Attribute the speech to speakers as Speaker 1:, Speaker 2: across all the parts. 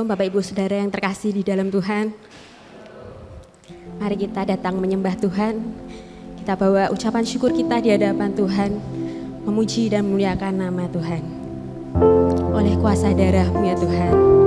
Speaker 1: Shalom Bapak Ibu Saudara yang terkasih di dalam Tuhan. Mari kita datang menyembah Tuhan. Kita bawa ucapan syukur kita di hadapan Tuhan, memuji dan memuliakan nama Tuhan. Oleh kuasa darah-Mu ya Tuhan.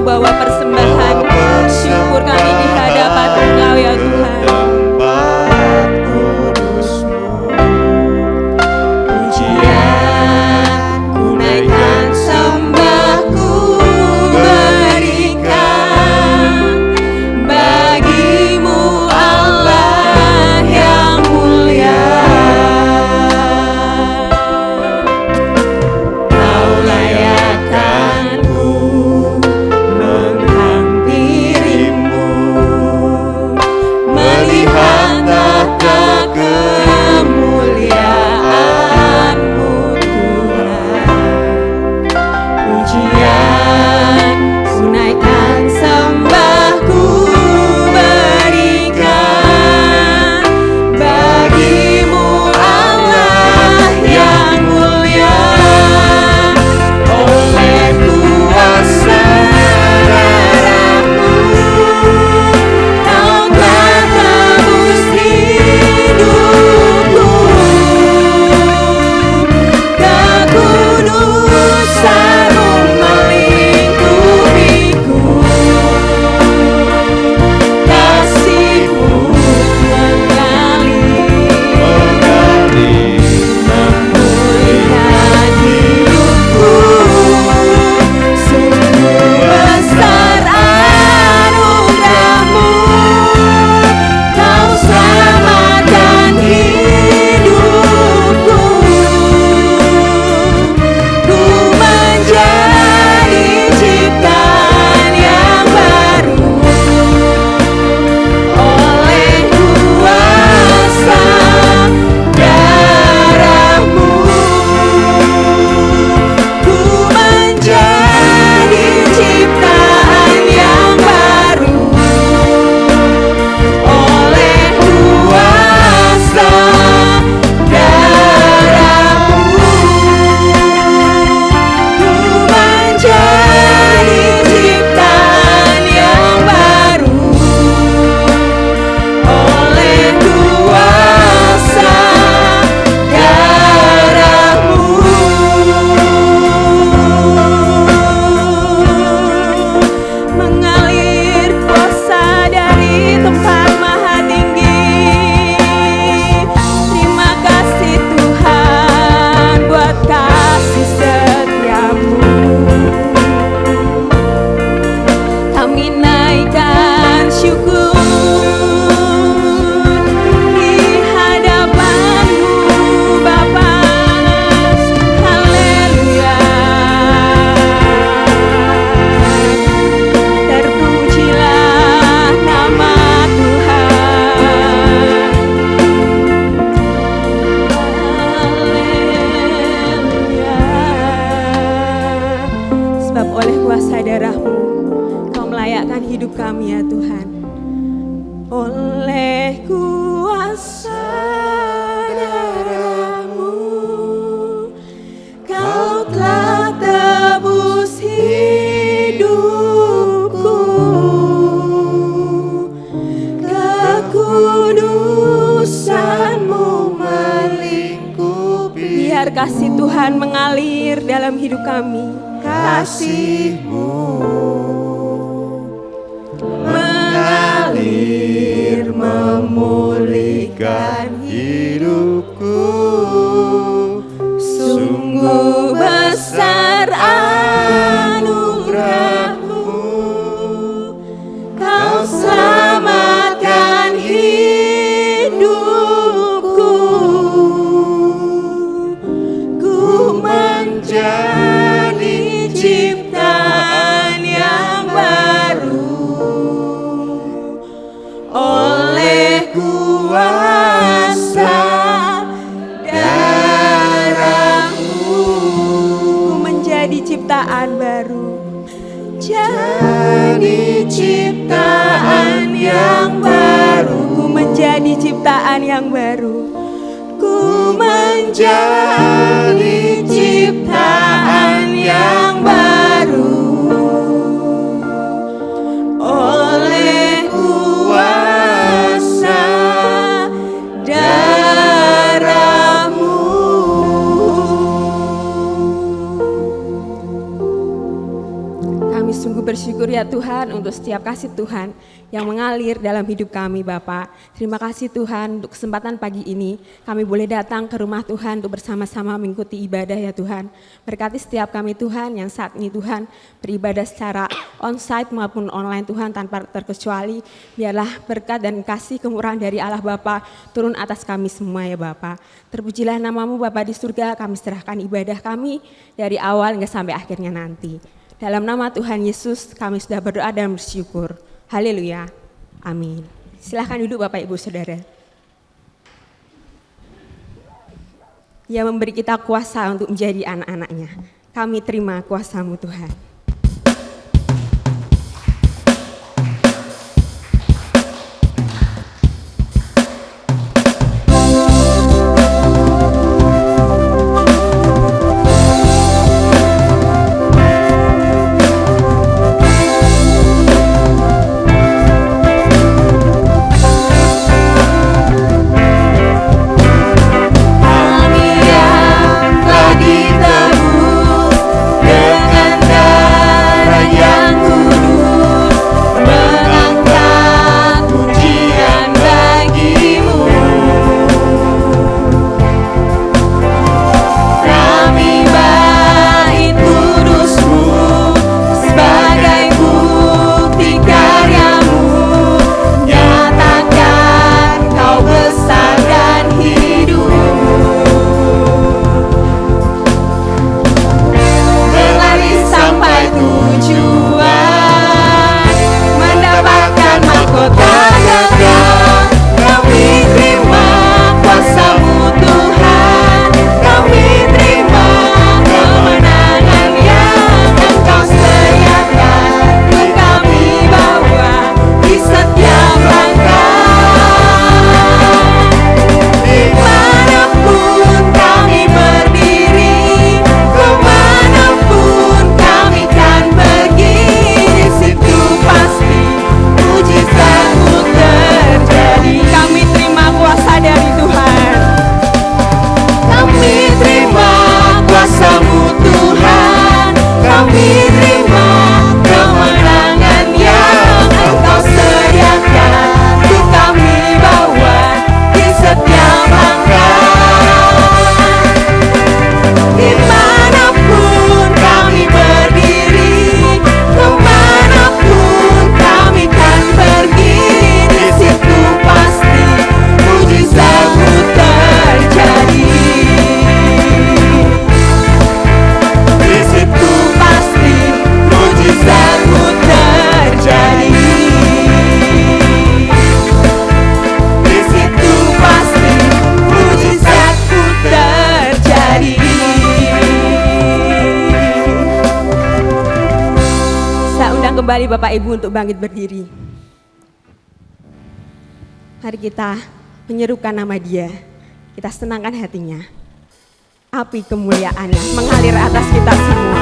Speaker 1: mau bawa persembahan syukur kami di hadapan Engkau ya Tuhan. Kasih Tuhan mengalir dalam hidup kami.
Speaker 2: Kasih-Mu mengalir memulihkan hidupku. Sungguh besar anugerah-Mu, Kau selamatkan hidupku. Menjadi ciptaan yang baru oleh kuasa darah-Mu.
Speaker 1: Ku menjadi ciptaan baru,
Speaker 2: jadi ciptaan yang baru.
Speaker 1: ku menjadi ciptaan yang baru.
Speaker 2: Ku menjadi ciptaan yang baru oleh kuasa darah-Mu.
Speaker 1: Kami Kami sungguh bersyukur ya Tuhan untuk setiap kasih Tuhan yang mengalir dalam hidup kami Bapa. Terima kasih Tuhan untuk kesempatan pagi ini kami boleh datang ke rumah Tuhan untuk bersama-sama mengikuti ibadah ya Tuhan. Berkati setiap kami Tuhan yang saat ini Tuhan beribadah secara onsite maupun online Tuhan tanpa terkecuali. Biarlah berkat dan kasih kemurahan dari Allah Bapa turun atas kami semua ya Bapa. Terpujilah namamu Bapa di surga, kami serahkan ibadah kami dari awal hingga sampai akhirnya nanti. Dalam nama Tuhan Yesus kami sudah berdoa dan bersyukur. Haleluya. Amin. Silahkan duduk Bapak Ibu Saudara. Dia memberi kita kuasa untuk menjadi anak-anaknya. Kami terima kuasa-Mu Tuhan. Kembali Bapak Ibu untuk bangkit berdiri. Mari kita menyerukan nama Dia. Kita senangkan hatinya. Api kemuliaannya mengalir atas kita semua.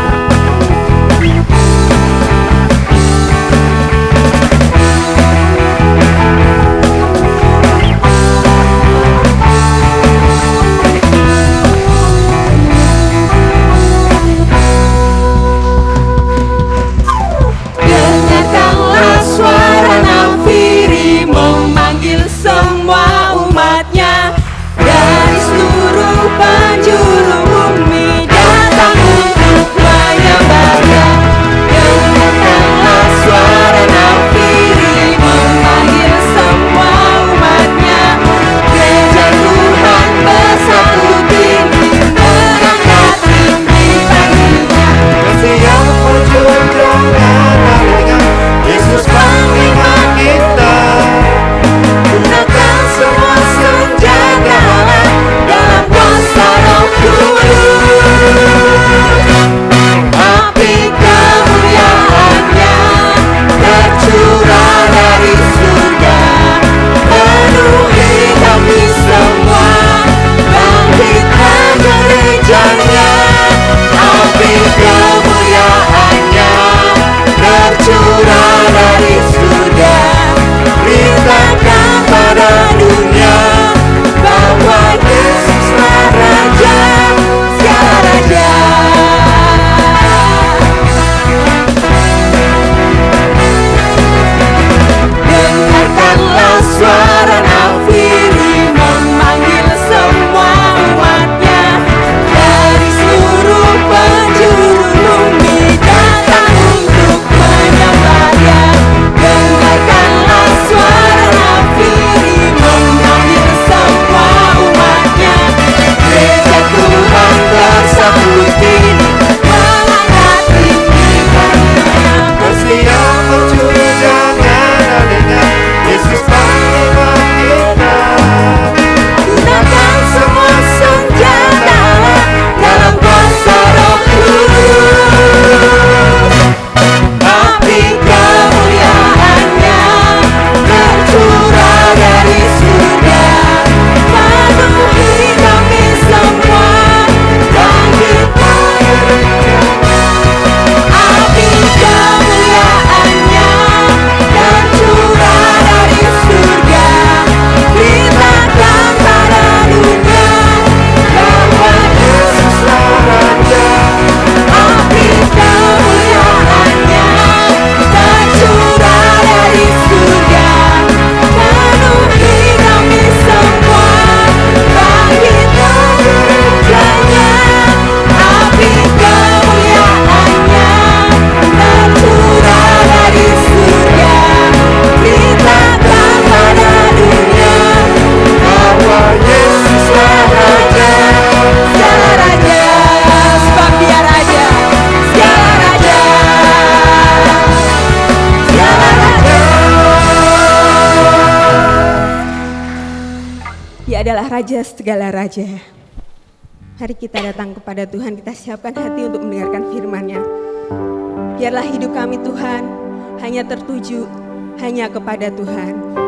Speaker 2: Suara nafiri memanggil semua umatnya dari seluruh penjuru bumi datang untuk
Speaker 1: Raja segala raja. Mari kita datang kepada Tuhan, kita siapkan hati untuk mendengarkan firman-Nya. Biarlah hidup kami Tuhan hanya tertuju hanya kepada Tuhan.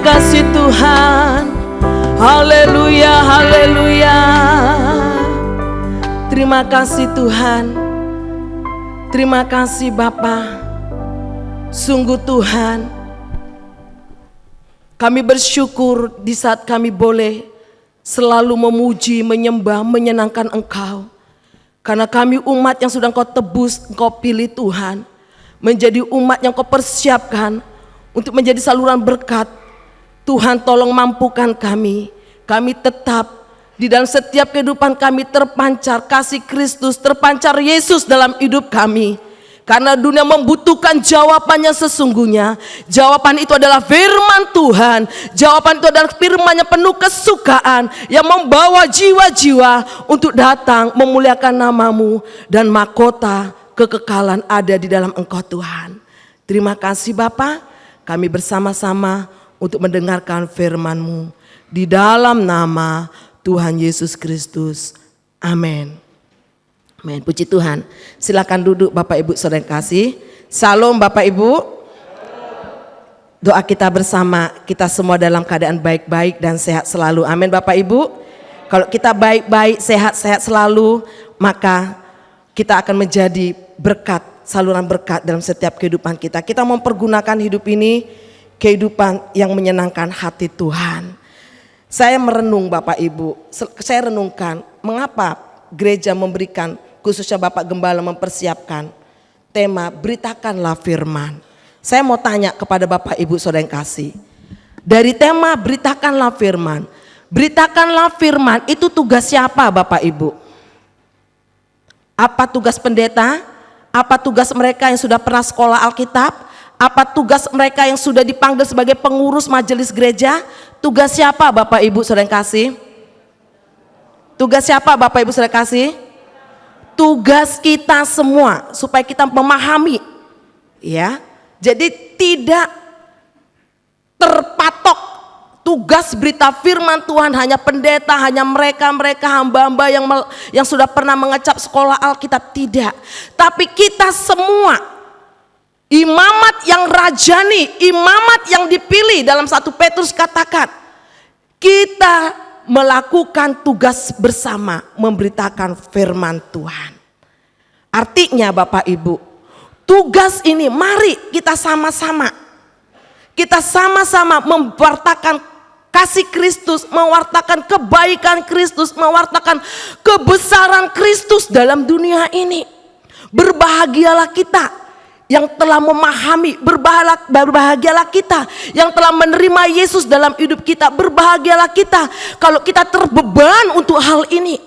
Speaker 2: kasih Tuhan. Haleluya, haleluya. Terima kasih Tuhan. Terima kasih Bapa. Sungguh Tuhan, kami bersyukur di saat kami boleh selalu memuji, menyembah, menyenangkan Engkau. Karena kami umat yang sudah Engkau tebus, Engkau pilih Tuhan, menjadi umat yang Kau persiapkan untuk menjadi saluran berkat. Tuhan tolong mampukan kami tetap di dalam setiap kehidupan kami terpancar kasih Kristus, terpancar Yesus dalam hidup kami. Karena dunia membutuhkan jawaban yang sesungguhnya. Jawaban itu adalah firman Tuhan. Jawaban itu adalah firman yang penuh kesukaan, yang membawa jiwa-jiwa untuk datang memuliakan nama-Mu, dan mahkota kekekalan ada di dalam Engkau Tuhan. Terima kasih Bapa, kami bersama-sama untuk mendengarkan firman-Mu. Di dalam nama Tuhan Yesus Kristus. Amin. Amin. Puji Tuhan. Silakan duduk Bapak Ibu saudara yang kasih. Salam Bapak Ibu. Doa kita bersama, kita semua dalam keadaan baik-baik dan sehat selalu. Amin Bapak Ibu. Kalau kita baik-baik, sehat-sehat selalu, maka kita akan menjadi berkat, saluran berkat dalam setiap kehidupan kita. Kita mempergunakan hidup ini, kehidupan yang menyenangkan hati Tuhan. Saya merenung Bapak Ibu, saya renungkan mengapa gereja memberikan, khususnya Bapak Gembala mempersiapkan tema beritakanlah firman. Saya mau tanya kepada Bapak Ibu saudara yang kasih, dari tema beritakanlah firman itu tugas siapa Bapak Ibu? Apa tugas pendeta? Apa tugas mereka yang sudah pernah sekolah Alkitab? Apa tugas mereka yang sudah dipanggil sebagai pengurus majelis gereja? Tugas siapa Bapak Ibu saudara yang kasih? Tugas siapa Bapak Ibu saudara kasih? Tugas kita semua supaya kita memahami, ya. Jadi tidak terpatok tugas berita firman Tuhan hanya pendeta, hanya mereka hamba-hamba yang sudah pernah mengecap sekolah Alkitab, tidak. Tapi kita semua imamat yang rajani, imamat yang dipilih dalam 1 Petrus katakan, kita melakukan tugas bersama memberitakan firman Tuhan. Artinya Bapak Ibu, tugas ini mari kita sama-sama mewartakan kasih Kristus, mewartakan kebaikan Kristus, mewartakan kebesaran Kristus dalam dunia ini. Berbahagialah kita yang telah memahami, berbahagialah kita yang telah menerima Yesus dalam hidup kita. Berbahagialah kita kalau kita terbeban untuk hal ini.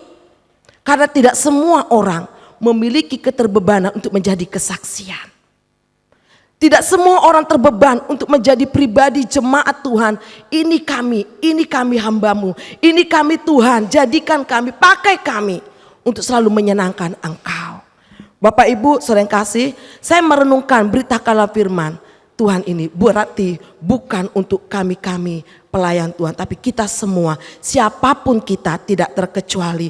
Speaker 2: Karena tidak semua orang memiliki keterbebanan untuk menjadi kesaksian. Tidak semua orang terbeban untuk menjadi pribadi jemaat Tuhan. Ini kami hamba-Mu, ini kami Tuhan, jadikan kami, pakai kami untuk selalu menyenangkan Engkau. Bapak Ibu saudara yang kasih, saya merenungkan beritakanlah firman Tuhan ini berarti bukan untuk kami pelayan Tuhan, tapi kita semua, siapapun kita tidak terkecuali,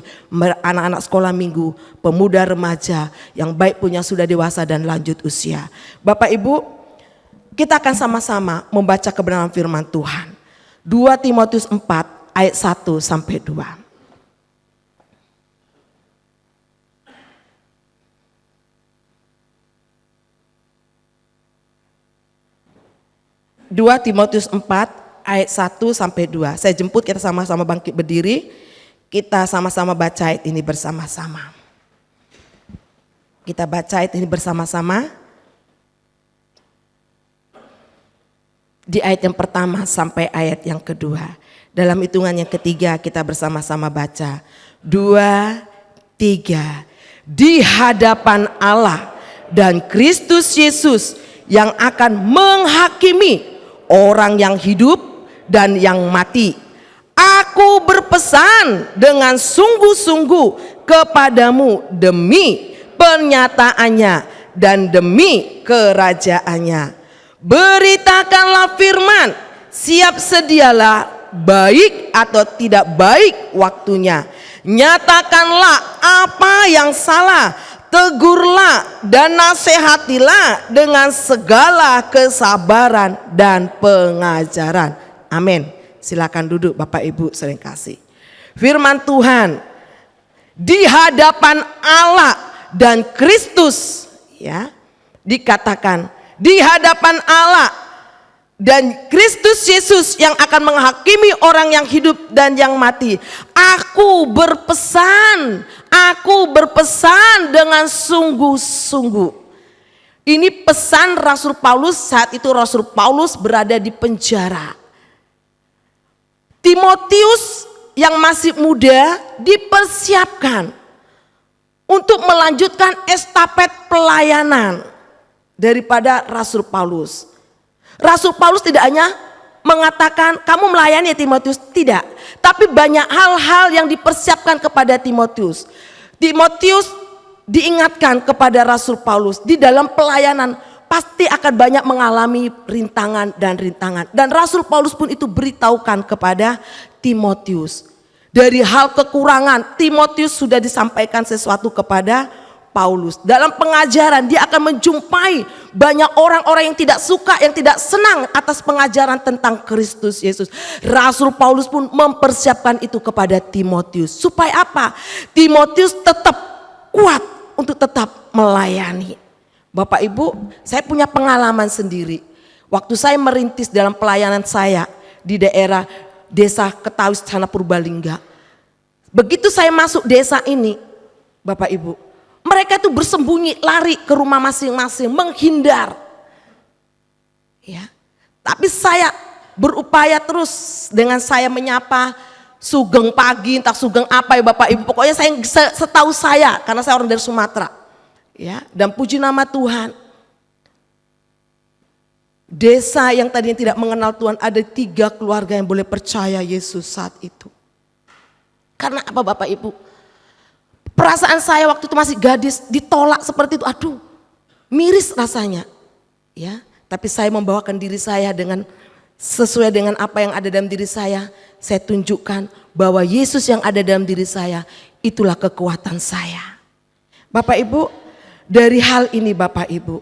Speaker 2: anak-anak sekolah minggu, pemuda remaja, yang baik punya sudah dewasa dan lanjut usia. Bapak Ibu, kita akan sama-sama membaca kebenaran firman Tuhan. 2 Timotius 4 ayat 1 sampai 2. 2 Timotius 4 ayat 1 sampai 2. Saya jemput, kita sama-sama bangkit berdiri. Kita sama-sama baca ayat ini bersama-sama. Kita baca ayat ini bersama-sama. Di ayat yang pertama sampai ayat yang kedua. Dalam hitungan yang ketiga kita bersama-sama baca. 2, 3. Di hadapan Allah dan Kristus Yesus yang akan menghakimi orang yang hidup dan yang mati. Aku berpesan dengan sungguh-sungguh kepadamu demi pernyataannya dan demi kerajaannya. Beritakanlah firman, siap sedialah baik atau tidak baik waktunya. Nyatakanlah apa yang salah, tegurlah dan nasihatilah dengan segala kesabaran dan pengajaran. Amin. Silakan duduk Bapak Ibu sering kasih. Firman Tuhan di hadapan Allah dan Kristus, ya, dikatakan di hadapan Allah dan Kristus Yesus yang akan menghakimi orang yang hidup dan yang mati. Aku berpesan, Aku berpesan dengan sungguh-sungguh. Ini pesan Rasul Paulus saat itu Rasul Paulus berada di penjara. Timotius yang masih muda dipersiapkan untuk melanjutkan estafet pelayanan daripada Rasul Paulus. Rasul Paulus tidak hanya mengatakan kamu melayani ya Timotius, tidak. Tapi banyak hal-hal yang dipersiapkan kepada Timotius. Timotius diingatkan kepada Rasul Paulus di dalam pelayanan pasti akan banyak mengalami rintangan dan rintangan. Dan Rasul Paulus pun itu beritahukan kepada Timotius. Dari hal kekurangan, Timotius sudah disampaikan sesuatu kepada Paulus. Dalam pengajaran dia akan menjumpai banyak orang-orang yang tidak suka, yang tidak senang atas pengajaran tentang Kristus Yesus. Rasul Paulus pun mempersiapkan itu kepada Timotius. Supaya apa? Timotius tetap kuat untuk tetap melayani. Bapak Ibu, saya punya pengalaman sendiri. Waktu saya merintis dalam pelayanan saya di daerah desa Ketawis sana Purbalingga. Begitu saya masuk desa ini, Bapak Ibu, mereka itu bersembunyi, lari ke rumah masing-masing, menghindar. Ya. Tapi saya berupaya terus dengan saya menyapa sugeng pagi, entah sugeng apa ya Bapak Ibu. Pokoknya saya setahu saya, karena saya orang dari Sumatera. Ya, dan puji nama Tuhan. Desa yang tadinya tidak mengenal Tuhan, ada 3 keluarga yang boleh percaya Yesus saat itu. Karena apa Bapak Ibu? Perasaan saya waktu itu masih gadis ditolak seperti itu, aduh miris rasanya. Ya, tapi saya membawakan diri saya dengan sesuai dengan apa yang ada dalam diri saya. Saya tunjukkan bahwa Yesus yang ada dalam diri saya, itulah kekuatan saya. Bapak Ibu, dari hal ini Bapak Ibu,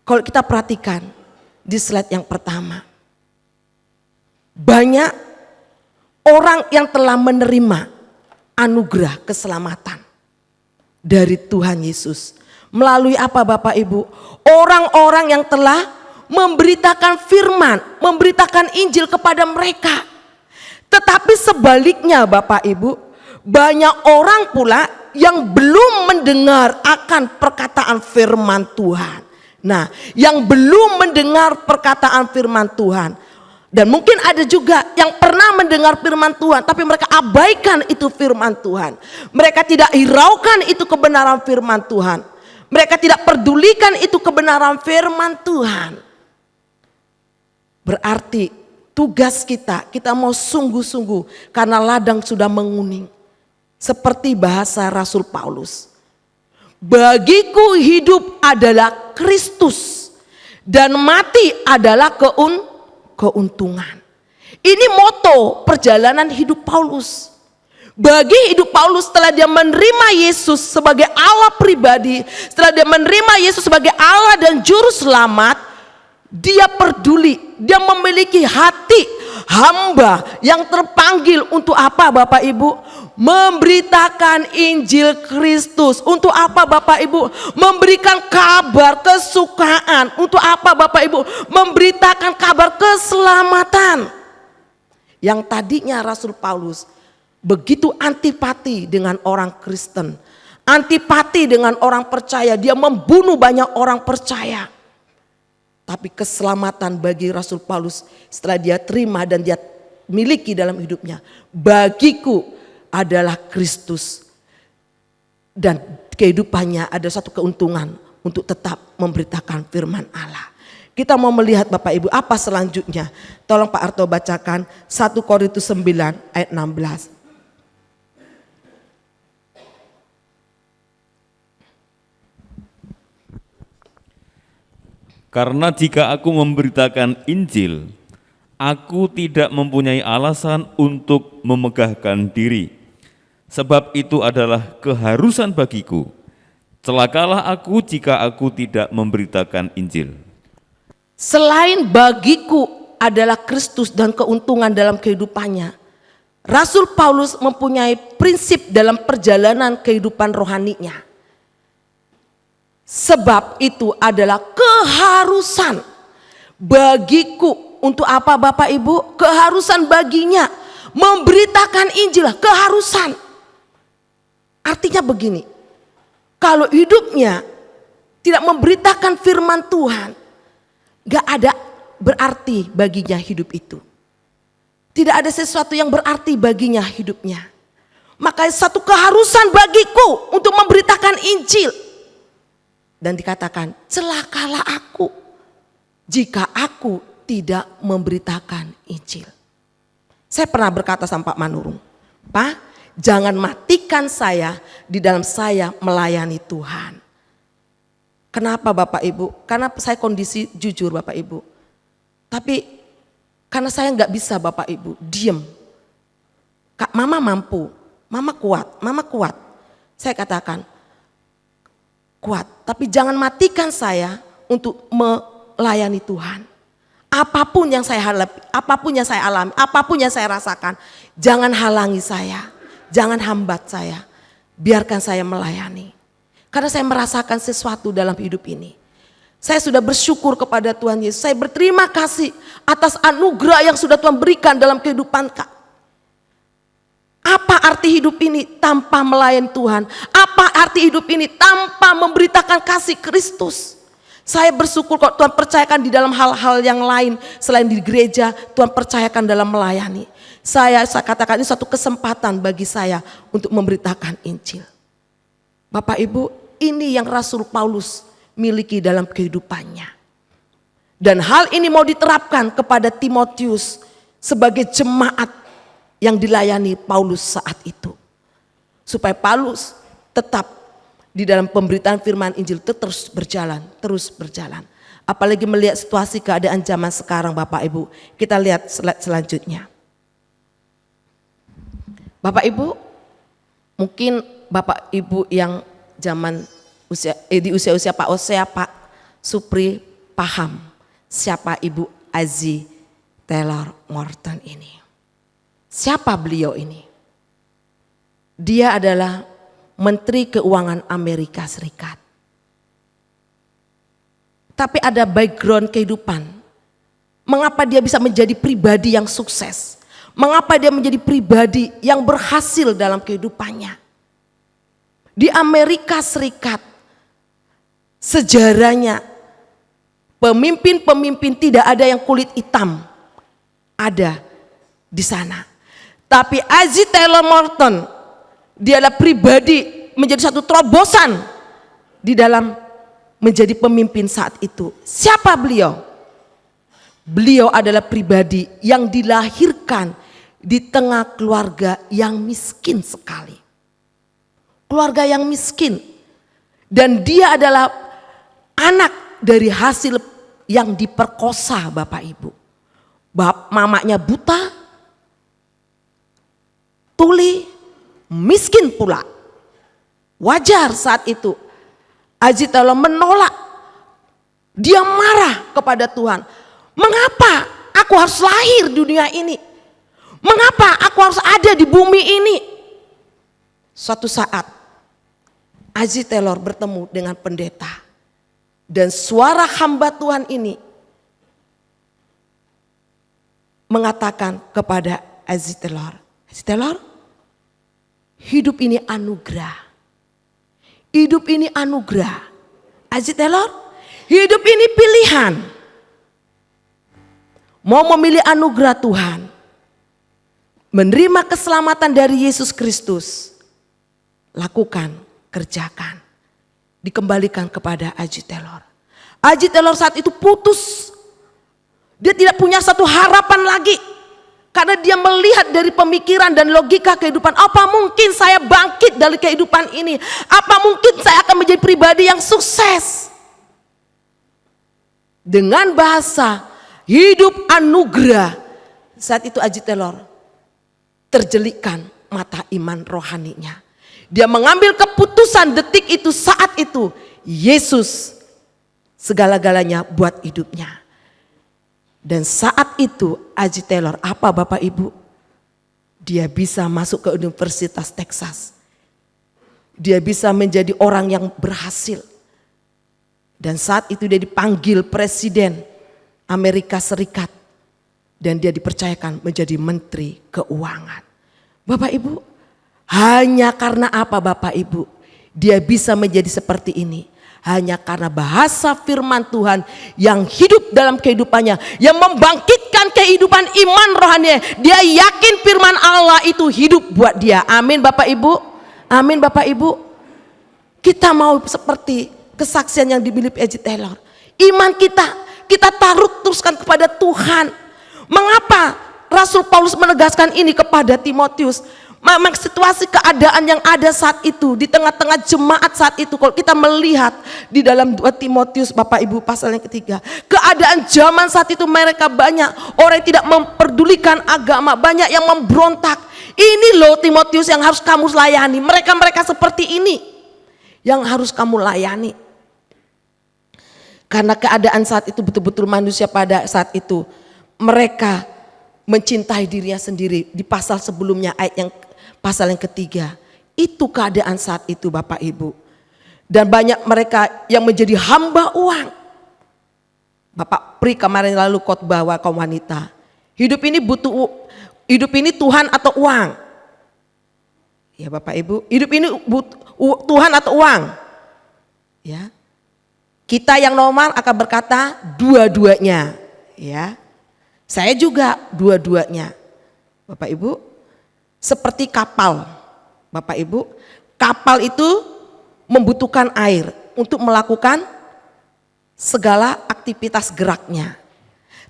Speaker 2: kalau kita perhatikan di slide yang pertama, banyak orang yang telah menerima anugerah keselamatan dari Tuhan Yesus. Melalui apa Bapak Ibu? Orang-orang yang telah memberitakan firman, memberitakan Injil kepada mereka. Tetapi sebaliknya Bapak Ibu, banyak orang pula yang belum mendengar akan perkataan firman Tuhan. Nah, yang belum mendengar perkataan firman Tuhan. Dan mungkin ada juga yang pernah mendengar firman Tuhan, tapi mereka abaikan itu firman Tuhan. Mereka tidak hiraukan itu kebenaran firman Tuhan. Mereka tidak pedulikan itu kebenaran firman Tuhan. Berarti tugas kita mau sungguh-sungguh karena ladang sudah menguning. Seperti bahasa Rasul Paulus. Bagiku hidup adalah Kristus dan mati adalah keuntungan. Ini moto perjalanan hidup Paulus. Bagi hidup Paulus setelah dia menerima Yesus sebagai Allah pribadi, setelah dia menerima Yesus sebagai Allah dan juru selamat, dia peduli, dia memiliki hati hamba yang terpanggil untuk apa Bapak Ibu? Memberitakan Injil Kristus. Untuk apa Bapak Ibu? Memberikan kabar kesukaan. Untuk apa Bapak Ibu? Memberitakan kabar keselamatan. Yang tadinya Rasul Paulus begitu antipati dengan orang Kristen, antipati dengan orang percaya, dia membunuh banyak orang percaya. Tapi keselamatan bagi Rasul Paulus setelah dia terima dan dia miliki dalam hidupnya, bagiku adalah Kristus, dan kehidupannya ada satu keuntungan untuk tetap memberitakan firman Allah. Kita mau melihat Bapak Ibu apa selanjutnya. Tolong Pak Arto bacakan 1 Korintus 9 ayat 16.
Speaker 3: Karena jika aku memberitakan Injil, aku tidak mempunyai alasan untuk memegahkan diri. Sebab itu adalah keharusan bagiku. Celakalah aku jika aku tidak memberitakan Injil.
Speaker 2: Selain bagiku adalah Kristus dan keuntungan dalam kehidupannya, Rasul Paulus mempunyai prinsip dalam perjalanan kehidupan rohaninya. Sebab itu adalah keharusan bagiku. Untuk apa Bapak Ibu? Keharusan baginya memberitakan Injil, keharusan. Artinya begini, kalau hidupnya tidak memberitakan firman Tuhan, gak ada berarti baginya hidup itu. Tidak ada sesuatu yang berarti baginya hidupnya. Makanya satu keharusan bagiku untuk memberitakan Injil. Dan dikatakan, celakalah aku jika aku tidak memberitakan Injil. Saya pernah berkata sama Pak Manurung, Pak, jangan matikan saya di dalam saya melayani Tuhan. Kenapa Bapak Ibu? Karena saya kondisi jujur Bapak Ibu. Tapi karena saya nggak bisa Bapak Ibu, diem. Kak, Mama mampu, Mama kuat. Saya katakan, kuat. Tapi jangan matikan saya untuk melayani Tuhan. Apapun yang saya hadapi, apapun yang saya alami, apapun yang saya rasakan, jangan halangi saya, jangan hambat saya. Biarkan saya melayani. Karena saya merasakan sesuatu dalam hidup ini. Saya sudah bersyukur kepada Tuhan Yesus. Saya berterima kasih atas anugerah yang sudah Tuhan berikan dalam kehidupan Kak. Apa arti hidup ini tanpa melayani Tuhan? Apa arti hidup ini tanpa memberitakan kasih Kristus? Saya bersyukur kok Tuhan percayakan di dalam hal-hal yang lain selain di gereja, Tuhan percayakan dalam melayani. Saya katakan ini suatu kesempatan bagi saya untuk memberitakan Injil. Bapak Ibu, ini yang Rasul Paulus miliki dalam kehidupannya. Dan hal ini mau diterapkan kepada Timotius sebagai jemaat yang dilayani Paulus saat itu. Supaya Paulus tetap di dalam pemberitaan firman Injil terus berjalan. Apalagi melihat situasi keadaan zaman sekarang Bapak Ibu. Kita lihat slide selanjutnya. Bapak Ibu, mungkin Bapak Ibu yang zaman di usia Pak Osea, Pak Supri paham siapa Ibu Azzie Taylor Morton ini. Siapa beliau ini? Dia adalah Menteri Keuangan Amerika Serikat. Tapi ada background kehidupan. Mengapa dia bisa menjadi pribadi yang sukses? Mengapa dia menjadi pribadi yang berhasil dalam kehidupannya? Di Amerika Serikat, sejarahnya pemimpin-pemimpin tidak ada yang kulit hitam ada di sana. Tapi Azzie Taylor Morton, dia adalah pribadi menjadi satu terobosan di dalam menjadi pemimpin saat itu. Siapa beliau? Beliau adalah pribadi yang dilahirkan di tengah keluarga yang miskin sekali. Keluarga yang miskin. Dan dia adalah anak dari hasil yang diperkosa Bapak Ibu. Mamanya buta, tuli, miskin pula. Wajar saat itu Azzie Taylor menolak. Dia marah kepada Tuhan. Mengapa aku harus lahir di dunia ini? Mengapa aku harus ada di bumi ini? Suatu saat Azzie Taylor bertemu dengan pendeta. Dan suara hamba Tuhan ini mengatakan kepada Azzie Taylor, Azzie Taylor, hidup ini anugerah. Hidup ini anugerah. Azzie Taylor, hidup ini pilihan. Mau memilih anugerah Tuhan, menerima keselamatan dari Yesus Kristus, lakukan, kerjakan. Dikembalikan kepada Azzie Taylor. Azzie Taylor saat itu putus. Dia tidak punya satu harapan lagi. Karena dia melihat dari pemikiran dan logika kehidupan. Apa mungkin saya bangkit dari kehidupan ini? Apa mungkin saya akan menjadi pribadi yang sukses? Dengan bahasa hidup anugerah. Saat itu Azzie Taylor terjelikkan mata iman rohaninya. Dia mengambil keputusan detik itu, saat itu. Yesus segala-galanya buat hidupnya. Dan saat itu Azzie Taylor, apa Bapak Ibu? Dia bisa masuk ke Universitas Texas. Dia bisa menjadi orang yang berhasil. Dan saat itu dia dipanggil Presiden Amerika Serikat. Dan dia dipercayakan menjadi Menteri Keuangan. Bapak Ibu, Hanya karena apa Bapak Ibu? Dia bisa menjadi seperti ini. Hanya karena bahasa firman Tuhan yang hidup dalam kehidupannya, yang membangkitkan kehidupan iman rohani. Dia yakin firman Allah itu hidup buat dia. Amin Bapak Ibu. Amin Bapak Ibu. Kita mau seperti kesaksian yang dimiliki A.J. Taylor. Iman kita taruh teruskan kepada Tuhan. Mengapa Rasul Paulus menegaskan ini kepada Timotius? Memang situasi keadaan yang ada saat itu, di tengah-tengah jemaat saat itu, kalau kita melihat di dalam 2 Timotius Bapak Ibu pasal yang ketiga, keadaan zaman saat itu mereka banyak orang yang tidak memperdulikan agama, banyak yang memberontak. Ini loh Timotius yang harus kamu layani, mereka-mereka seperti ini yang harus kamu layani. Karena keadaan saat itu betul-betul manusia pada saat itu, mereka mencintai dirinya sendiri. Di pasal sebelumnya pasal yang ketiga, itu keadaan saat itu Bapak Ibu. Dan banyak mereka yang menjadi hamba uang. Bapak Pri kemarin lalu khotbah kaum wanita. Hidup ini Tuhan atau uang? Ya Bapak Ibu, hidup ini Tuhan atau uang? Ya. Kita yang normal akan berkata dua-duanya, ya. Saya juga dua-duanya. Bapak Ibu, seperti kapal. Bapak Ibu, kapal itu membutuhkan air untuk melakukan segala aktivitas geraknya.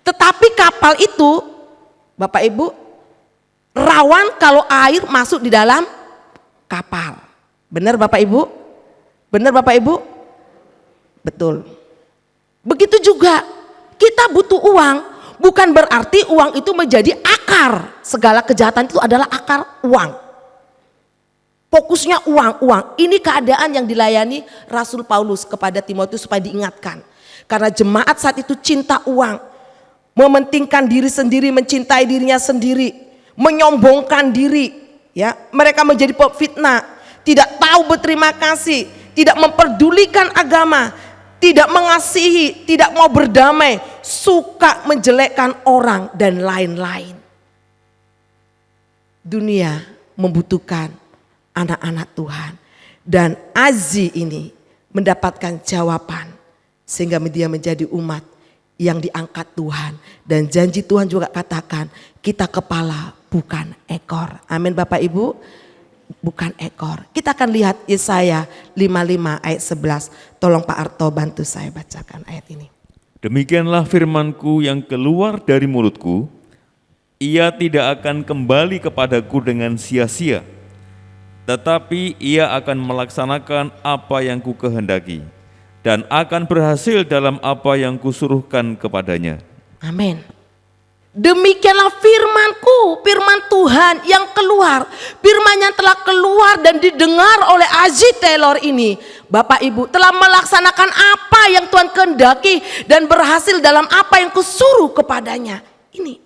Speaker 2: Tetapi kapal itu, Bapak Ibu, rawan kalau air masuk di dalam kapal. Benar Bapak Ibu? Benar Bapak Ibu? Betul. Begitu juga kita butuh uang, bukan berarti uang itu menjadi akar. Segala kejahatan itu adalah akar uang. Fokusnya uang. Ini keadaan yang dilayani Rasul Paulus kepada Timotius supaya diingatkan. Karena jemaat saat itu cinta uang, mementingkan diri sendiri, mencintai dirinya sendiri, menyombongkan diri. Ya, mereka menjadi fitnah, tidak tahu berterima kasih, tidak memperdulikan agama, tidak mengasihi, tidak mau berdamai, suka menjelekkan orang dan lain-lain. Dunia membutuhkan anak-anak Tuhan, dan Azi ini mendapatkan jawaban sehingga dia menjadi umat yang diangkat Tuhan, dan janji Tuhan juga katakan kita kepala bukan ekor. Amin Bapak Ibu, bukan ekor. Kita akan lihat Yesaya 55 ayat 11. Tolong Pak Arto bantu saya bacakan ayat ini.
Speaker 3: Demikianlah firman-Ku yang keluar dari mulutku, ia tidak akan kembali kepadaku dengan sia-sia, tetapi ia akan melaksanakan apa yang ku kehendaki dan akan berhasil dalam apa yang kusuruhkan kepadanya. Amin.
Speaker 2: Demikianlah firman-Ku, firman Tuhan yang keluar, firman yang telah keluar dan didengar oleh A.J. Taylor ini, Bapak Ibu, telah melaksanakan apa yang Tuhan kehendaki dan berhasil dalam apa yang kusuruh kepadanya. Ini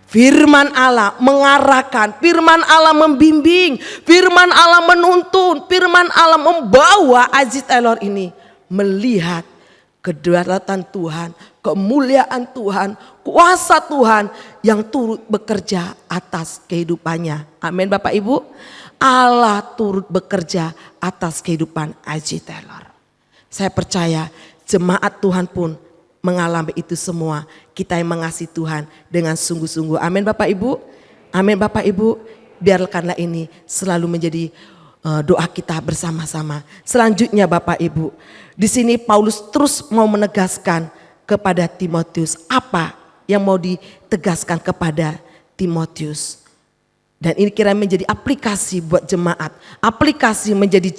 Speaker 2: firman Allah mengarahkan, firman Allah membimbing, firman Allah menuntun, firman Allah membawa A.J. Taylor ini melihat kedaulatan Tuhan, kemuliaan Tuhan, kuasa Tuhan yang turut bekerja atas kehidupannya. Amin Bapak Ibu. Allah turut bekerja atas kehidupan A.J. Taylor. Saya percaya jemaat Tuhan pun mengalami itu semua. Kita yang mengasihi Tuhan dengan sungguh-sungguh. Amin Bapak Ibu. Amin Bapak Ibu. Biarkanlah ini selalu menjadi doa kita bersama-sama. Selanjutnya Bapak Ibu, di sini Paulus terus mau menegaskan kepada Timotius apa yang mau ditegaskan kepada Timotius. Dan ini kira menjadi aplikasi buat jemaat, aplikasi menjadi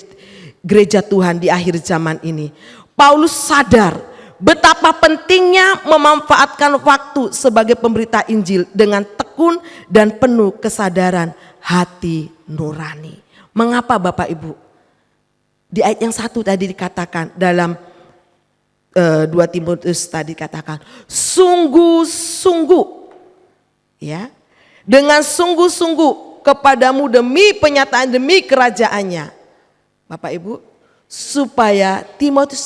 Speaker 2: gereja Tuhan di akhir zaman ini. Paulus sadar betapa pentingnya memanfaatkan waktu sebagai pemberita Injil dengan tekun dan penuh kesadaran hati nurani. Mengapa Bapak Ibu? Di ayat yang 1 tadi dikatakan dalam 2 Timotius tadi katakan sungguh-sungguh, ya, dengan sungguh-sungguh kepadamu demi penyataan demi kerajaannya. Bapak Ibu, supaya Timotius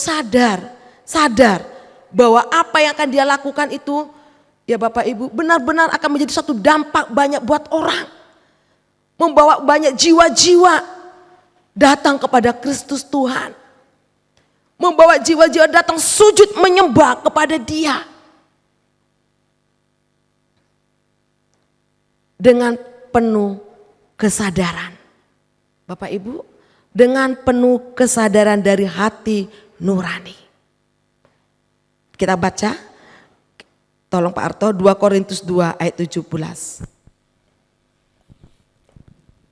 Speaker 2: sadar bahwa apa yang akan dia lakukan itu, ya Bapak Ibu, benar-benar akan menjadi satu dampak banyak buat orang. membawa banyak jiwa-jiwa datang kepada Kristus Tuhan. Membawa jiwa-jiwa datang sujud menyembah kepada Dia. Dengan penuh kesadaran. Bapak Ibu, dengan penuh kesadaran dari hati nurani. Kita baca, tolong Pak Arto, 2 Korintus 2 ayat 17.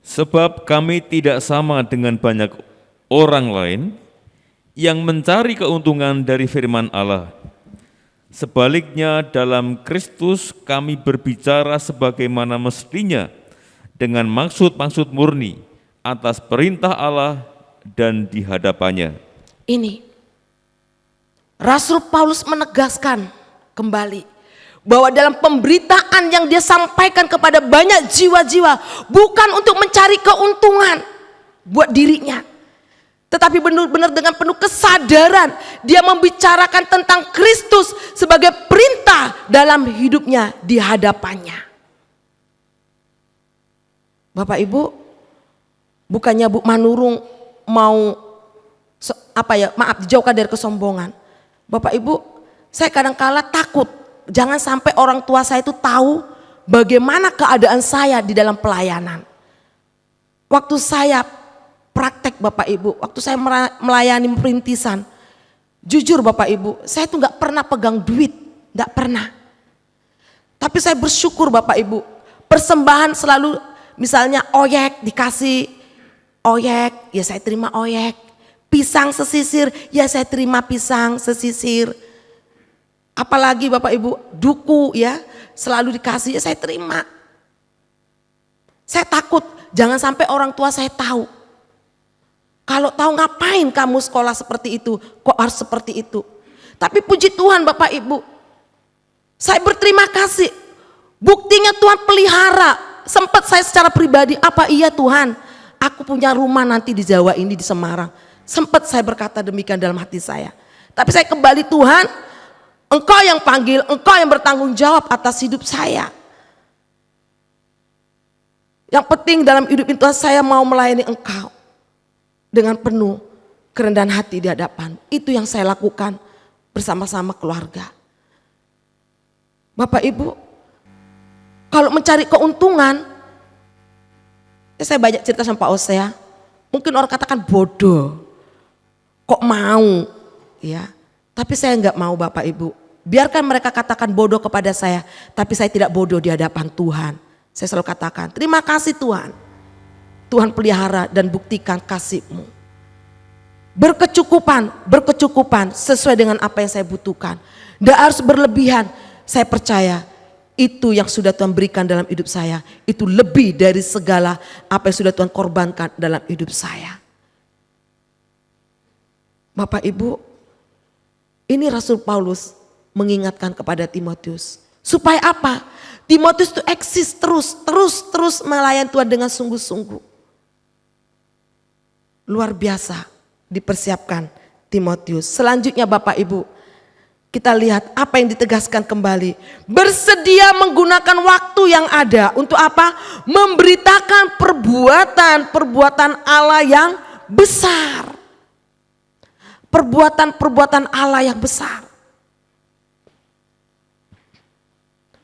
Speaker 3: Sebab kami tidak sama dengan banyak orang lain yang mencari keuntungan dari firman Allah. Sebaliknya dalam Kristus kami berbicara sebagaimana mestinya dengan maksud-maksud murni atas perintah Allah dan di hadapannya.
Speaker 2: Ini Rasul Paulus menegaskan kembali bahwa dalam pemberitaan yang dia sampaikan kepada banyak jiwa-jiwa bukan untuk mencari keuntungan buat dirinya, tetapi benar-benar dengan penuh kesadaran dia membicarakan tentang Kristus sebagai perintah dalam hidupnya di hadapannya. Bapak Ibu, bukannya Bu Manurung mau dijauhkan dari kesombongan. Bapak Ibu, saya kadang-kala takut jangan sampai orang tua saya itu tahu bagaimana keadaan saya di dalam pelayanan. Waktu saya praktek Bapak Ibu, waktu saya melayani perintisan, jujur Bapak Ibu, saya itu gak pernah pegang duit, gak pernah. Tapi saya bersyukur Bapak Ibu, persembahan selalu misalnya oyek dikasih oyek, ya saya terima oyek. Pisang sesisir, ya saya terima pisang sesisir. Apalagi Bapak Ibu, duku ya selalu dikasih, ya saya terima. Saya takut jangan sampai orang tua saya tahu. Kalau tahu ngapain kamu sekolah seperti itu, kok harus seperti itu. Tapi puji Tuhan Bapak Ibu, saya berterima kasih. Buktinya Tuhan pelihara. Sempat saya secara pribadi, apa iya Tuhan, aku punya rumah nanti di Jawa ini, di Semarang. Sempat saya berkata demikian dalam hati saya. Tapi saya kembali, Tuhan, Engkau yang panggil, Engkau yang bertanggung jawab atas hidup saya. Yang penting dalam hidup itu saya mau melayani Engkau dengan penuh kerendahan hati di hadapan. Itu yang saya lakukan bersama-sama keluarga. Bapak Ibu, kalau mencari keuntungan, ya saya banyak cerita sama Pak Osea. Mungkin orang katakan bodoh, kok mau, ya. Tapi saya enggak mau Bapak Ibu. Biarkan mereka katakan bodoh kepada saya, tapi saya tidak bodoh di hadapan Tuhan. Saya selalu katakan, terima kasih Tuhan. Tuhan pelihara dan buktikan kasih-Mu. Berkecukupan sesuai dengan apa yang saya butuhkan. Tidak harus berlebihan. Saya percaya itu yang sudah Tuhan berikan dalam hidup saya. Itu lebih dari segala apa yang sudah Tuhan korbankan dalam hidup saya. Bapak Ibu, ini Rasul Paulus mengingatkan kepada Timotius. Supaya apa? Timotius itu eksis terus melayani Tuhan dengan sungguh-sungguh. Luar biasa dipersiapkan Timotius. Selanjutnya Bapak Ibu, kita lihat apa yang ditegaskan kembali. Bersedia menggunakan waktu yang ada untuk apa? Memberitakan perbuatan Allah yang besar. Perbuatan Allah yang besar.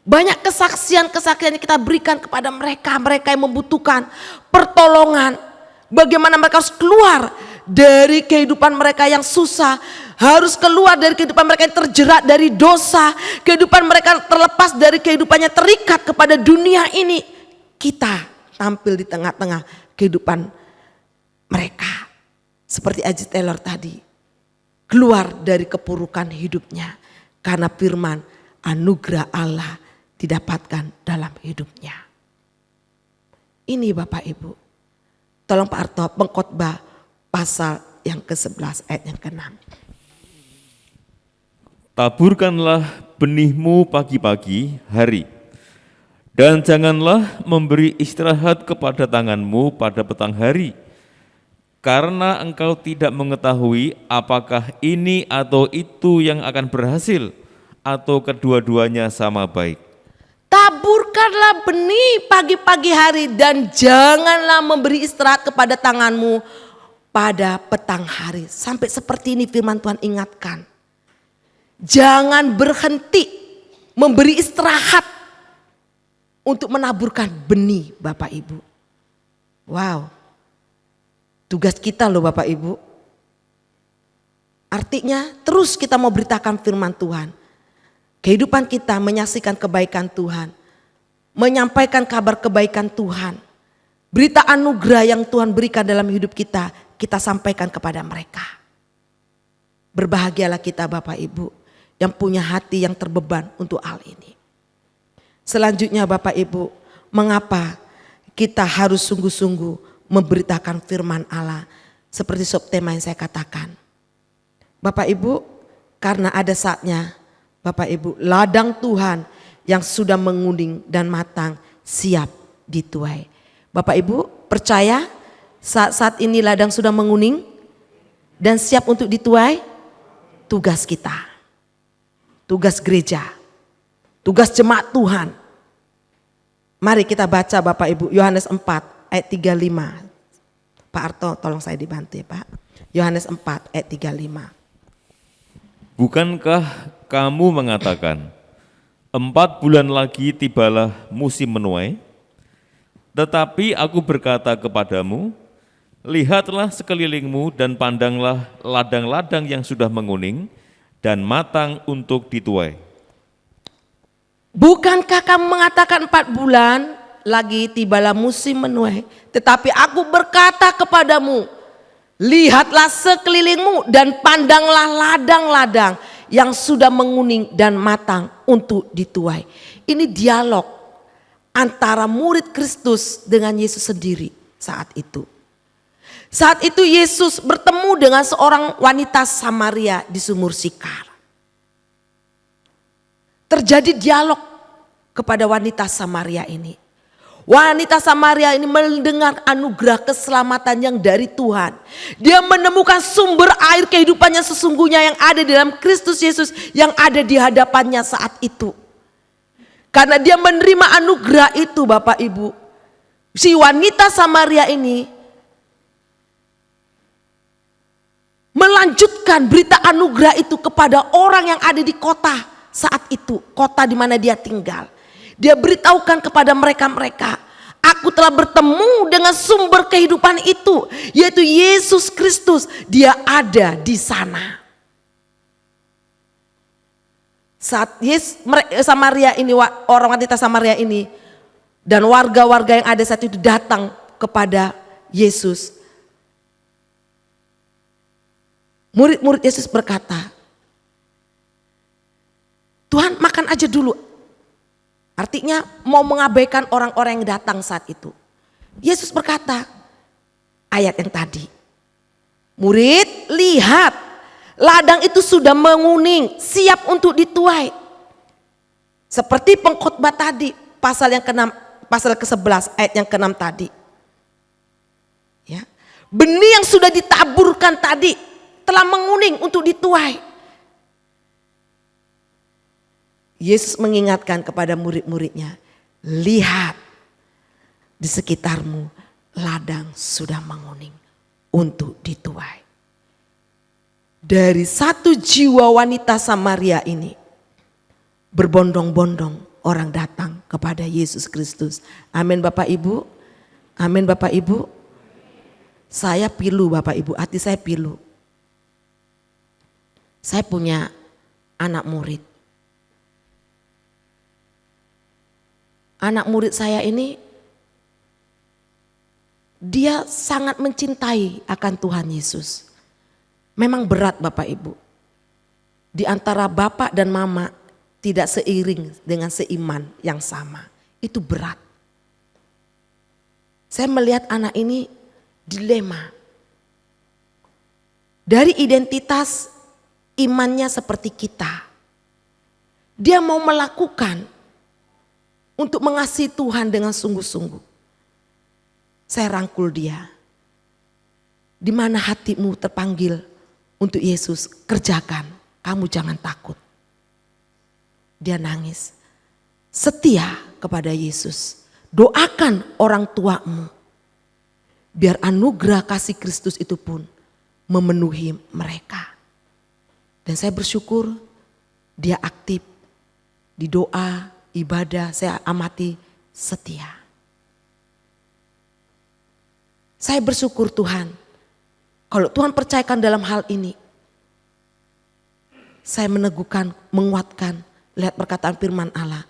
Speaker 2: Banyak kesaksian-kesaksian yang kita berikan kepada mereka yang membutuhkan pertolongan. Bagaimana mereka harus keluar dari kehidupan mereka yang susah, harus keluar dari kehidupan mereka yang terjerat dari dosa, kehidupan mereka terlepas dari kehidupannya terikat kepada dunia ini. Kita tampil di tengah-tengah kehidupan mereka. Seperti Aji Taylor tadi. Keluar dari kepurukan hidupnya karena firman anugerah Allah didapatkan dalam hidupnya. Ini Bapak Ibu, tolong Pak Arto pengkhotbah pasal yang ke-11 ayat yang ke-6.
Speaker 3: Taburkanlah benihmu pagi-pagi hari, dan janganlah memberi istirahat kepada tanganmu pada petang hari, karena engkau tidak mengetahui apakah ini atau itu yang akan berhasil, atau kedua-duanya sama baik.
Speaker 2: Taburkanlah benih pagi-pagi hari dan janganlah memberi istirahat kepada tanganmu pada petang hari. Sampai seperti ini firman Tuhan ingatkan. Jangan berhenti memberi istirahat untuk menaburkan benih Bapak Ibu. Wow, tugas kita loh Bapak Ibu. Artinya terus kita mau beritakan firman Tuhan. Kehidupan kita menyaksikan kebaikan Tuhan. Menyampaikan kabar kebaikan Tuhan. Berita anugerah yang Tuhan berikan dalam hidup kita, kita sampaikan kepada mereka. Berbahagialah kita Bapak Ibu yang punya hati yang terbeban untuk hal ini. Selanjutnya Bapak Ibu, mengapa kita harus sungguh-sungguh memberitakan firman Allah seperti subtema yang saya katakan. Bapak Ibu, karena ada saatnya Bapak Ibu, ladang Tuhan yang sudah menguning dan matang siap dituai. Bapak Ibu percaya saat ini ladang sudah menguning dan siap untuk dituai? Tugas kita, tugas gereja, tugas jemaat Tuhan. Mari kita baca Bapak Ibu Yohanes 4 ayat 35. Pak Arto tolong saya dibantu ya Pak. Yohanes 4 ayat 35.
Speaker 3: Bukankah kamu mengatakan, 4 bulan lagi tibalah musim menuai? Tetapi aku berkata kepadamu, lihatlah sekelilingmu dan pandanglah ladang-ladang yang sudah menguning dan matang untuk dituai.
Speaker 2: Bukankah kamu mengatakan 4 bulan lagi tibalah musim menuai? Tetapi aku berkata kepadamu, lihatlah sekelilingmu dan pandanglah ladang-ladang yang sudah menguning dan matang untuk dituai. Ini dialog antara murid Kristus dengan Yesus sendiri saat itu. Saat itu Yesus bertemu dengan seorang wanita Samaria di sumur Sikar. Terjadi dialog kepada wanita Samaria ini. Wanita Samaria ini mendengar anugerah keselamatan yang dari Tuhan. Dia menemukan sumber air kehidupannya sesungguhnya yang ada di dalam Kristus Yesus yang ada di hadapannya saat itu. Karena dia menerima anugerah itu Bapak Ibu. Si wanita Samaria ini melanjutkan berita anugerah itu kepada orang yang ada di kota saat itu. Kota di mana dia tinggal. Dia beritahukan kepada mereka-mereka, aku telah bertemu dengan sumber kehidupan itu, yaitu Yesus Kristus. Dia ada di sana. Saat Samaria ini, orang wanita Samaria ini dan warga-warga yang ada saat itu datang kepada Yesus, murid-murid Yesus berkata, Tuhan makan aja dulu. Artinya mau mengabaikan orang-orang yang datang saat itu. Yesus berkata, ayat yang tadi, murid lihat ladang itu sudah menguning, siap untuk dituai. Seperti pengkhotbah tadi, pasal yang ke-6, pasal ke-11 ayat yang ke-6 tadi. Ya. Benih yang sudah ditaburkan tadi telah menguning untuk dituai. Yesus mengingatkan kepada murid-muridnya, lihat di sekitarmu ladang sudah menguning untuk dituai. Dari satu jiwa wanita Samaria ini berbondong-bondong orang datang kepada Yesus Kristus. Amin Bapak Ibu. Amin Bapak Ibu. Saya pilu Bapak Ibu, hati saya pilu. Saya punya anak murid. Anak murid saya ini, dia sangat mencintai akan Tuhan Yesus. Memang berat Bapak Ibu. Di antara bapak dan mama tidak seiring dengan seiman yang sama. Itu berat. Saya melihat anak ini dilema. Dari identitas imannya seperti kita. Dia mau melakukan untuk mengasihi Tuhan dengan sungguh-sungguh. Saya rangkul dia. Di mana hatimu terpanggil untuk Yesus, kerjakan. Kamu jangan takut. Dia nangis. setia kepada Yesus. Doakan orang tuamu. Biar anugerah kasih Kristus itu pun memenuhi mereka. Dan saya bersyukur dia aktif di doa, ibadah, saya amati setia. Saya bersyukur Tuhan, kalau Tuhan percayakan dalam hal ini, saya meneguhkan, menguatkan, lihat perkataan firman Allah.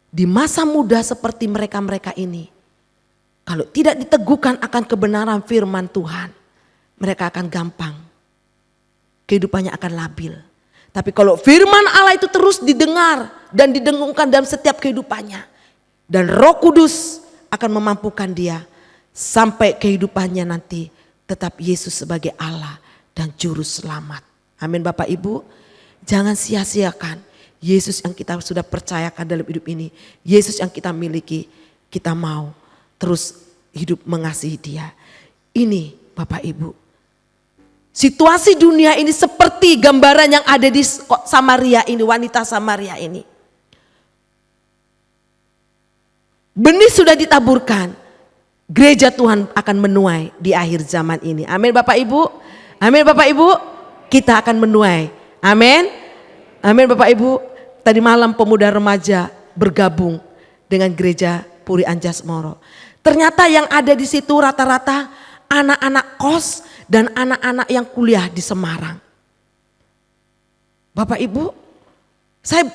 Speaker 2: Di masa muda seperti mereka-mereka ini, kalau tidak diteguhkan akan kebenaran firman Tuhan, mereka akan gampang. Kehidupannya akan labil. Tapi kalau firman Allah itu terus didengar dan didengungkan dalam setiap kehidupannya, dan Roh Kudus akan memampukan dia sampai kehidupannya nanti tetap Yesus sebagai Allah dan juru selamat. Amin Bapak Ibu. Jangan sia-siakan Yesus yang kita sudah percayakan dalam hidup ini. Yesus yang kita miliki, kita mau terus hidup mengasihi dia. Ini Bapak Ibu. Situasi dunia ini seperti gambaran yang ada di Samaria ini, wanita Samaria ini. Benih sudah ditaburkan, gereja Tuhan akan menuai di akhir zaman ini. Amin Bapak Ibu. Amin Bapak Ibu. Kita akan menuai. Amin. Amin Bapak Ibu. Tadi malam pemuda remaja bergabung dengan gereja Puri Anjasmoro. Ternyata yang ada di situ rata-rata anak-anak kos dan anak-anak yang kuliah di Semarang. Bapak Ibu, saya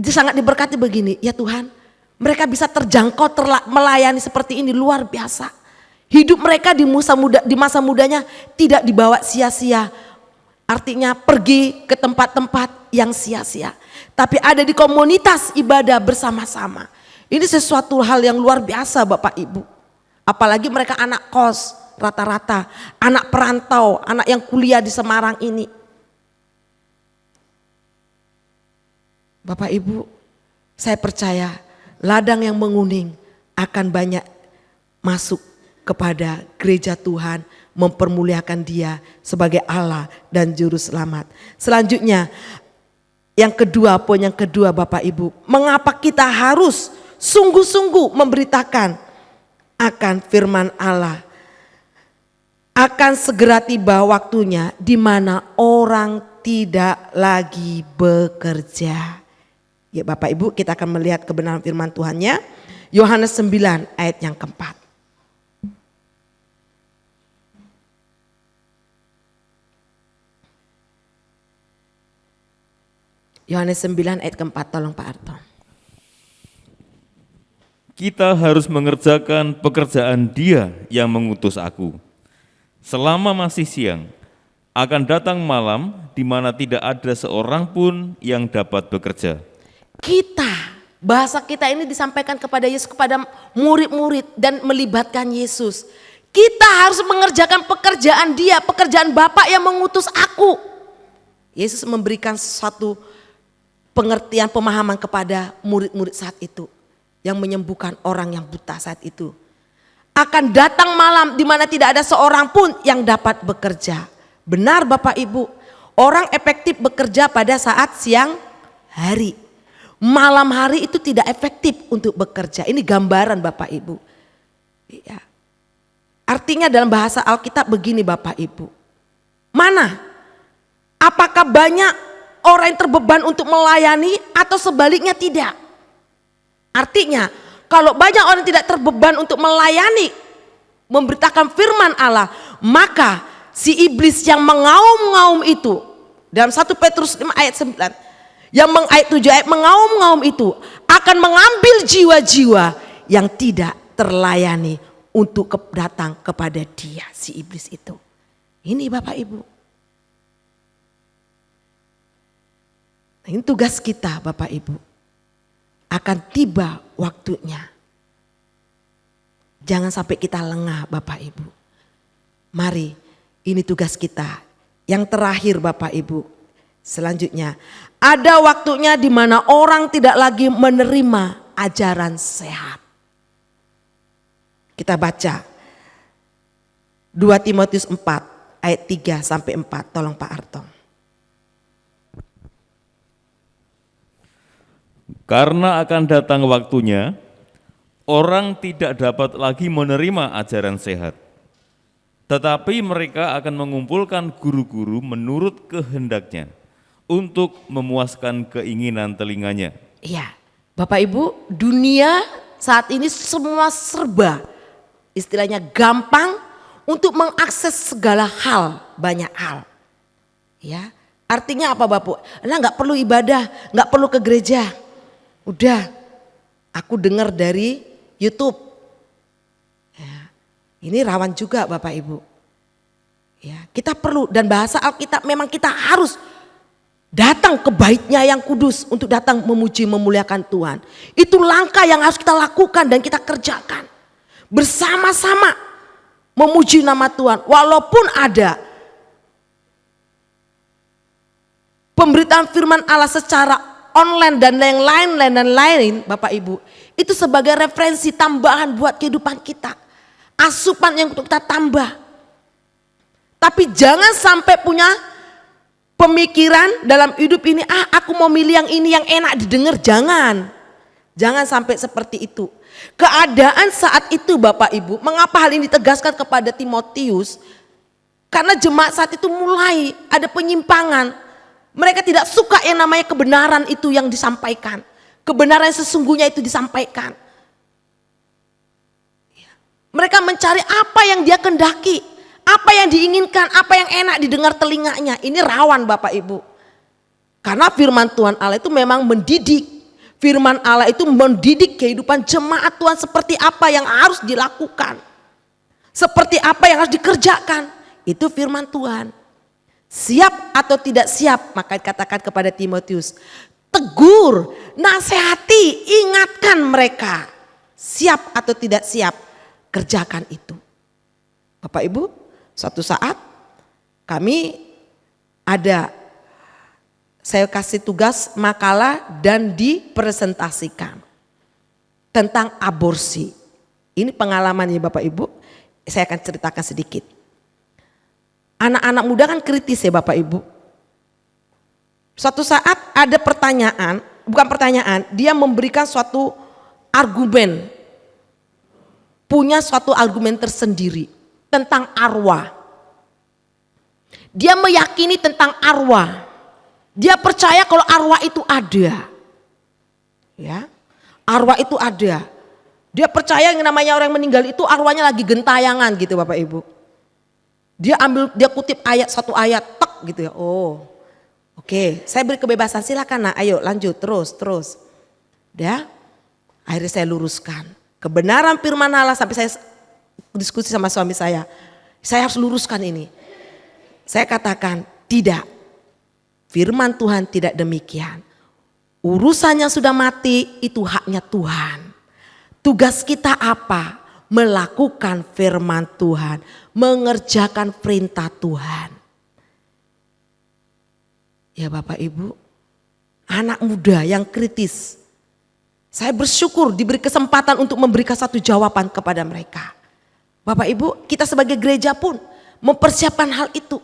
Speaker 2: sangat diberkati begini, ya Tuhan, mereka bisa terjangkau melayani seperti ini, luar biasa. Hidup mereka di masa mudanya tidak dibawa sia-sia. Artinya pergi ke tempat-tempat yang sia-sia. Tapi ada di komunitas ibadah bersama-sama. Ini sesuatu hal yang luar biasa Bapak Ibu. Apalagi mereka anak kos rata-rata, anak perantau, anak yang kuliah di Semarang ini. Bapak Ibu, saya percaya ladang yang menguning akan banyak masuk kepada gereja Tuhan, mempermuliakan dia sebagai Allah dan juru selamat. Selanjutnya poin yang kedua Bapak Ibu, mengapa kita harus sungguh-sungguh memberitakan akan firman Allah? Akan segera tiba waktunya di mana orang tidak lagi bekerja. Ya Bapak Ibu, kita akan melihat kebenaran firman Tuhannya. Yohanes 9 ayat yang keempat. Yohanes 9 ayat keempat, tolong Pak Arto.
Speaker 3: Kita harus mengerjakan pekerjaan Dia yang mengutus aku. Selama masih siang, akan datang malam di mana tidak ada seorang pun yang dapat bekerja.
Speaker 2: Bahasa kita ini disampaikan kepada Yesus, kepada murid-murid dan melibatkan Yesus. Kita harus mengerjakan pekerjaan Dia, pekerjaan Bapa yang mengutus aku. Yesus memberikan suatu pengertian, pemahaman kepada murid-murid saat itu. Yang menyembuhkan orang yang buta saat itu. Akan datang malam di mana tidak ada seorang pun yang dapat bekerja. Benar Bapak Ibu, orang efektif bekerja pada saat siang hari. Malam hari itu tidak efektif untuk bekerja. Ini gambaran Bapak Ibu. Ya. Artinya dalam bahasa Alkitab begini Bapak Ibu. Mana? Apakah banyak orang yang terbeban untuk melayani atau sebaliknya tidak? Artinya kalau banyak orang tidak terbeban untuk melayani, memberitakan firman Allah, maka si iblis yang mengaum-ngaum itu, dalam 1 Petrus 5 ayat 9, ayat 7 ayat mengaum-ngaum itu akan mengambil jiwa-jiwa yang tidak terlayani untuk datang kepada dia, si iblis itu. Ini Bapak Ibu. Ini tugas kita Bapak Ibu. Akan tiba waktunya. Jangan sampai kita lengah Bapak Ibu. Mari, ini tugas kita. Yang terakhir Bapak Ibu. Selanjutnya, ada waktunya di mana orang tidak lagi menerima ajaran sehat. Kita baca 2 Timotius 4 ayat 3 sampai 4. Tolong Pak Arto.
Speaker 3: Karena akan datang waktunya, orang tidak dapat lagi menerima ajaran sehat. Tetapi mereka akan mengumpulkan guru-guru menurut kehendaknya untuk memuaskan keinginan telinganya.
Speaker 2: Iya, Bapak Ibu, dunia saat ini semua serba, istilahnya gampang untuk mengakses segala hal, banyak hal. Ya, artinya apa Bapak? Nah, nggak perlu ibadah, nggak perlu ke gereja. Udah, aku dengar dari YouTube. Ya, ini rawan juga Bapak Ibu. Ya, kita perlu, dan bahasa Alkitab memang kita harus datang ke baitnya yang kudus untuk datang memuji memuliakan Tuhan. Itu langkah yang harus kita lakukan dan kita kerjakan. Bersama-sama memuji nama Tuhan. Walaupun ada pemberitaan firman Allah secara online dan yang lain-lain Bapak Ibu, itu sebagai referensi tambahan buat kehidupan kita, asupan yang untuk kita tambah. Tapi jangan sampai punya pemikiran dalam hidup ini, aku mau milih yang ini yang enak didengar. Jangan sampai seperti itu. Keadaan saat itu Bapak Ibu, mengapa hal ini ditegaskan kepada Timotius? Karena jemaat saat itu mulai ada penyimpangan. Mereka tidak suka yang namanya kebenaran itu yang disampaikan. Kebenaran yang sesungguhnya itu disampaikan. Mereka mencari apa yang dia kendaki, apa yang diinginkan, apa yang enak didengar telinganya. Ini rawan Bapak Ibu. Karena firman Tuhan Allah itu memang mendidik. Firman Allah itu mendidik kehidupan jemaat Tuhan seperti apa yang harus dilakukan. Seperti apa yang harus dikerjakan. Itu firman Tuhan. Siap atau tidak siap, maka dikatakan kepada Timotius, tegur, nasihati, ingatkan mereka. Siap atau tidak siap, kerjakan itu. Bapak Ibu, suatu saat saya kasih tugas makalah dan dipresentasikan tentang aborsi. Ini pengalamannya Bapak Ibu, saya akan ceritakan sedikit. Anak-anak muda kan kritis ya Bapak Ibu. Suatu saat ada dia memberikan suatu argumen. Punya suatu argumen tersendiri tentang arwah. Dia meyakini tentang arwah. Dia percaya kalau arwah itu ada. Ya, arwah itu ada. Dia percaya yang namanya orang meninggal itu arwahnya lagi gentayangan gitu Bapak Ibu. Dia kutip satu ayat, tek gitu ya. Oh, oke, saya beri kebebasan, silakan nak, ayo lanjut terus. Ya, akhirnya saya luruskan kebenaran firman Allah sampai saya diskusi sama suami saya harus luruskan ini. Saya katakan tidak, firman Tuhan tidak demikian. Urusan yang sudah mati itu haknya Tuhan. Tugas kita apa? Melakukan firman Tuhan, mengerjakan perintah Tuhan. Ya Bapak Ibu, anak muda yang kritis, saya bersyukur diberi kesempatan untuk memberikan satu jawaban kepada mereka. Bapak Ibu, kita sebagai gereja pun mempersiapkan hal itu.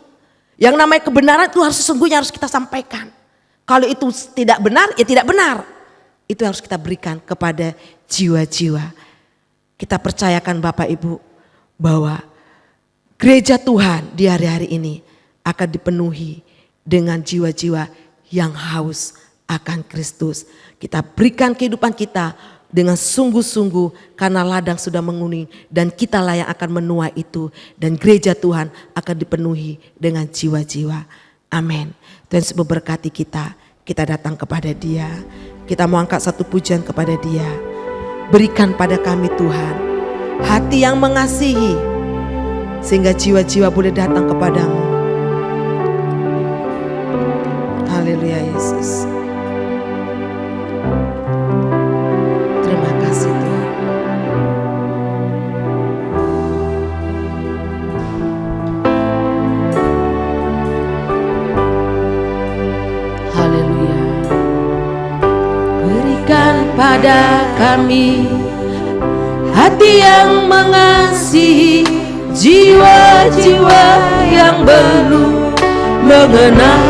Speaker 2: Yang namanya kebenaran itu sesungguhnya harus kita sampaikan. Kalau itu tidak benar, ya tidak benar. Itu harus kita berikan kepada jiwa-jiwa. Kita percayakan Bapak Ibu bahwa gereja Tuhan di hari-hari ini akan dipenuhi dengan jiwa-jiwa yang haus akan Kristus. Kita berikan kehidupan kita dengan sungguh-sungguh karena ladang sudah menguning dan kitalah yang akan menuai itu. Dan gereja Tuhan akan dipenuhi dengan jiwa-jiwa. Amin. Tuhan Yesus memberkati kita. Kita datang kepada Dia. Kita mau angkat satu pujian kepada Dia. Berikan pada kami Tuhan hati yang mengasihi sehingga jiwa-jiwa boleh datang kepadamu. Haleluya Yesus. Terima kasih Tuhan. Haleluya. Berikan pada kami hati yang mengasihi, jiwa-jiwa yang belum mengenal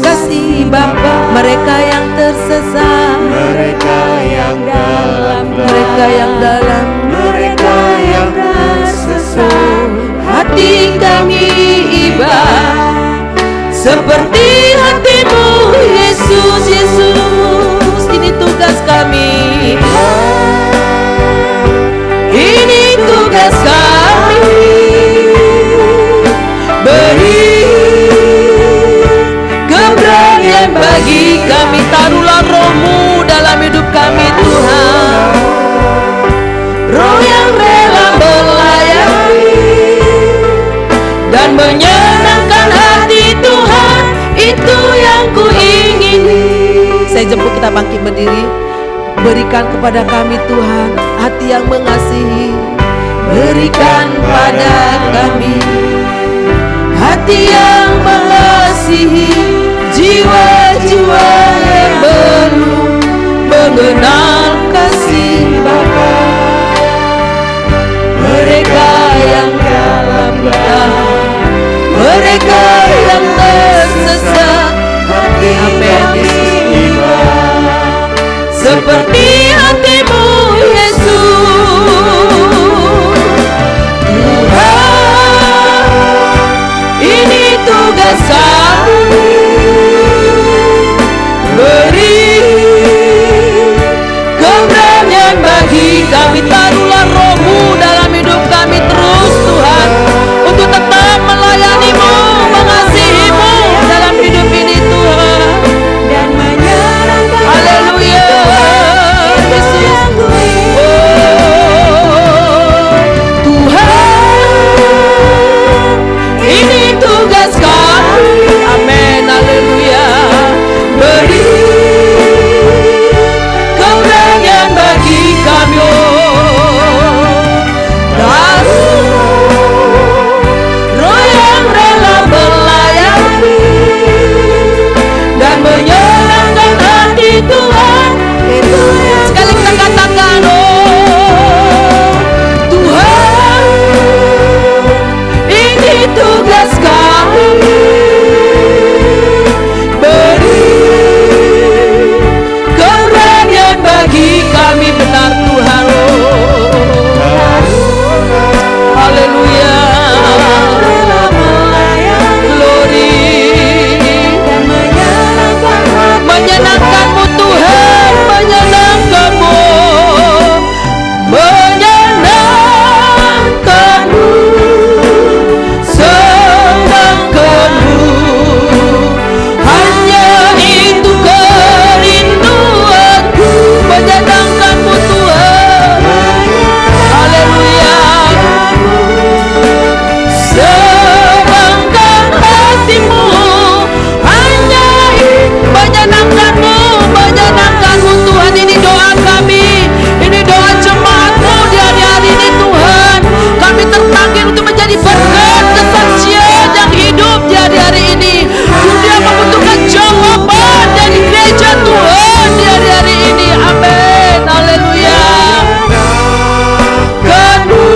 Speaker 2: kasih kasih Bapa. Mereka yang tersesat,
Speaker 4: mereka yang dalam
Speaker 2: mereka yang dalam,
Speaker 4: mereka yang tersesat.
Speaker 2: hati kami iba seperti hatimu Yesus, Yesus. Ini tugas kami, ini tugas kami. Beri keberanian bagi kami, taruhlah roh-Mu dalam hidup kami Tuhan. Roh yang rela melayani dan menyenangkan hati Tuhan, itu yang ku ingini. Saya jemput kita bangkit berdiri. Berikan kepada kami Tuhan hati yang mengasihi. Berikan pada kami hati yang mengasihi, jiwa-jiwa yang belum mengenal kasih Bapa. Mereka yang dalam gelap, mereka yang tersesat, hati kami iba seperti hatimu Yesus. Tuhan, ini tugas kami. Beri keberanian bagi kami, taruhlah roh-Mu dalam hidup kami terus Tuhan, untuk tetap melayani-Mu, mengasihi-Mu dalam hidup ini Tuhan,
Speaker 1: Dan menyenangkan
Speaker 2: haleluya Yesus. Tuhan, ini tugas kami, amin, haleluya. Beri keberanian bagi kami, roh yang rela melayani dan menyenangkan hati Tuhan, itu yang sekali kita katakan, oh Tuhan, ini tugas kami. Beri keberanian bagi kami, benar Tuhan, oh haleluya. Glory, menyenangkan-Mu Tuhan, menyenangkan-Mu, menyenangkan-Mu, senangkan-Mu, hanya itu kerinduanku, menyenangkan-Mu Tuhan, haleluya. Senangkan hatimu, hanya menyenangkan-Mu, menyenangkan-Mu Tuhan. Ini doa kami, ini doa jemaat-Mu di hari-hari ini Tuhan. Kami terpanggil untuk menjadi berkat, kesaksian yang hidup di hari-hari ini. Dunia membutuhkan jawaban dari gereja Tuhan di hari-hari ini, amin, haleluya. Kanu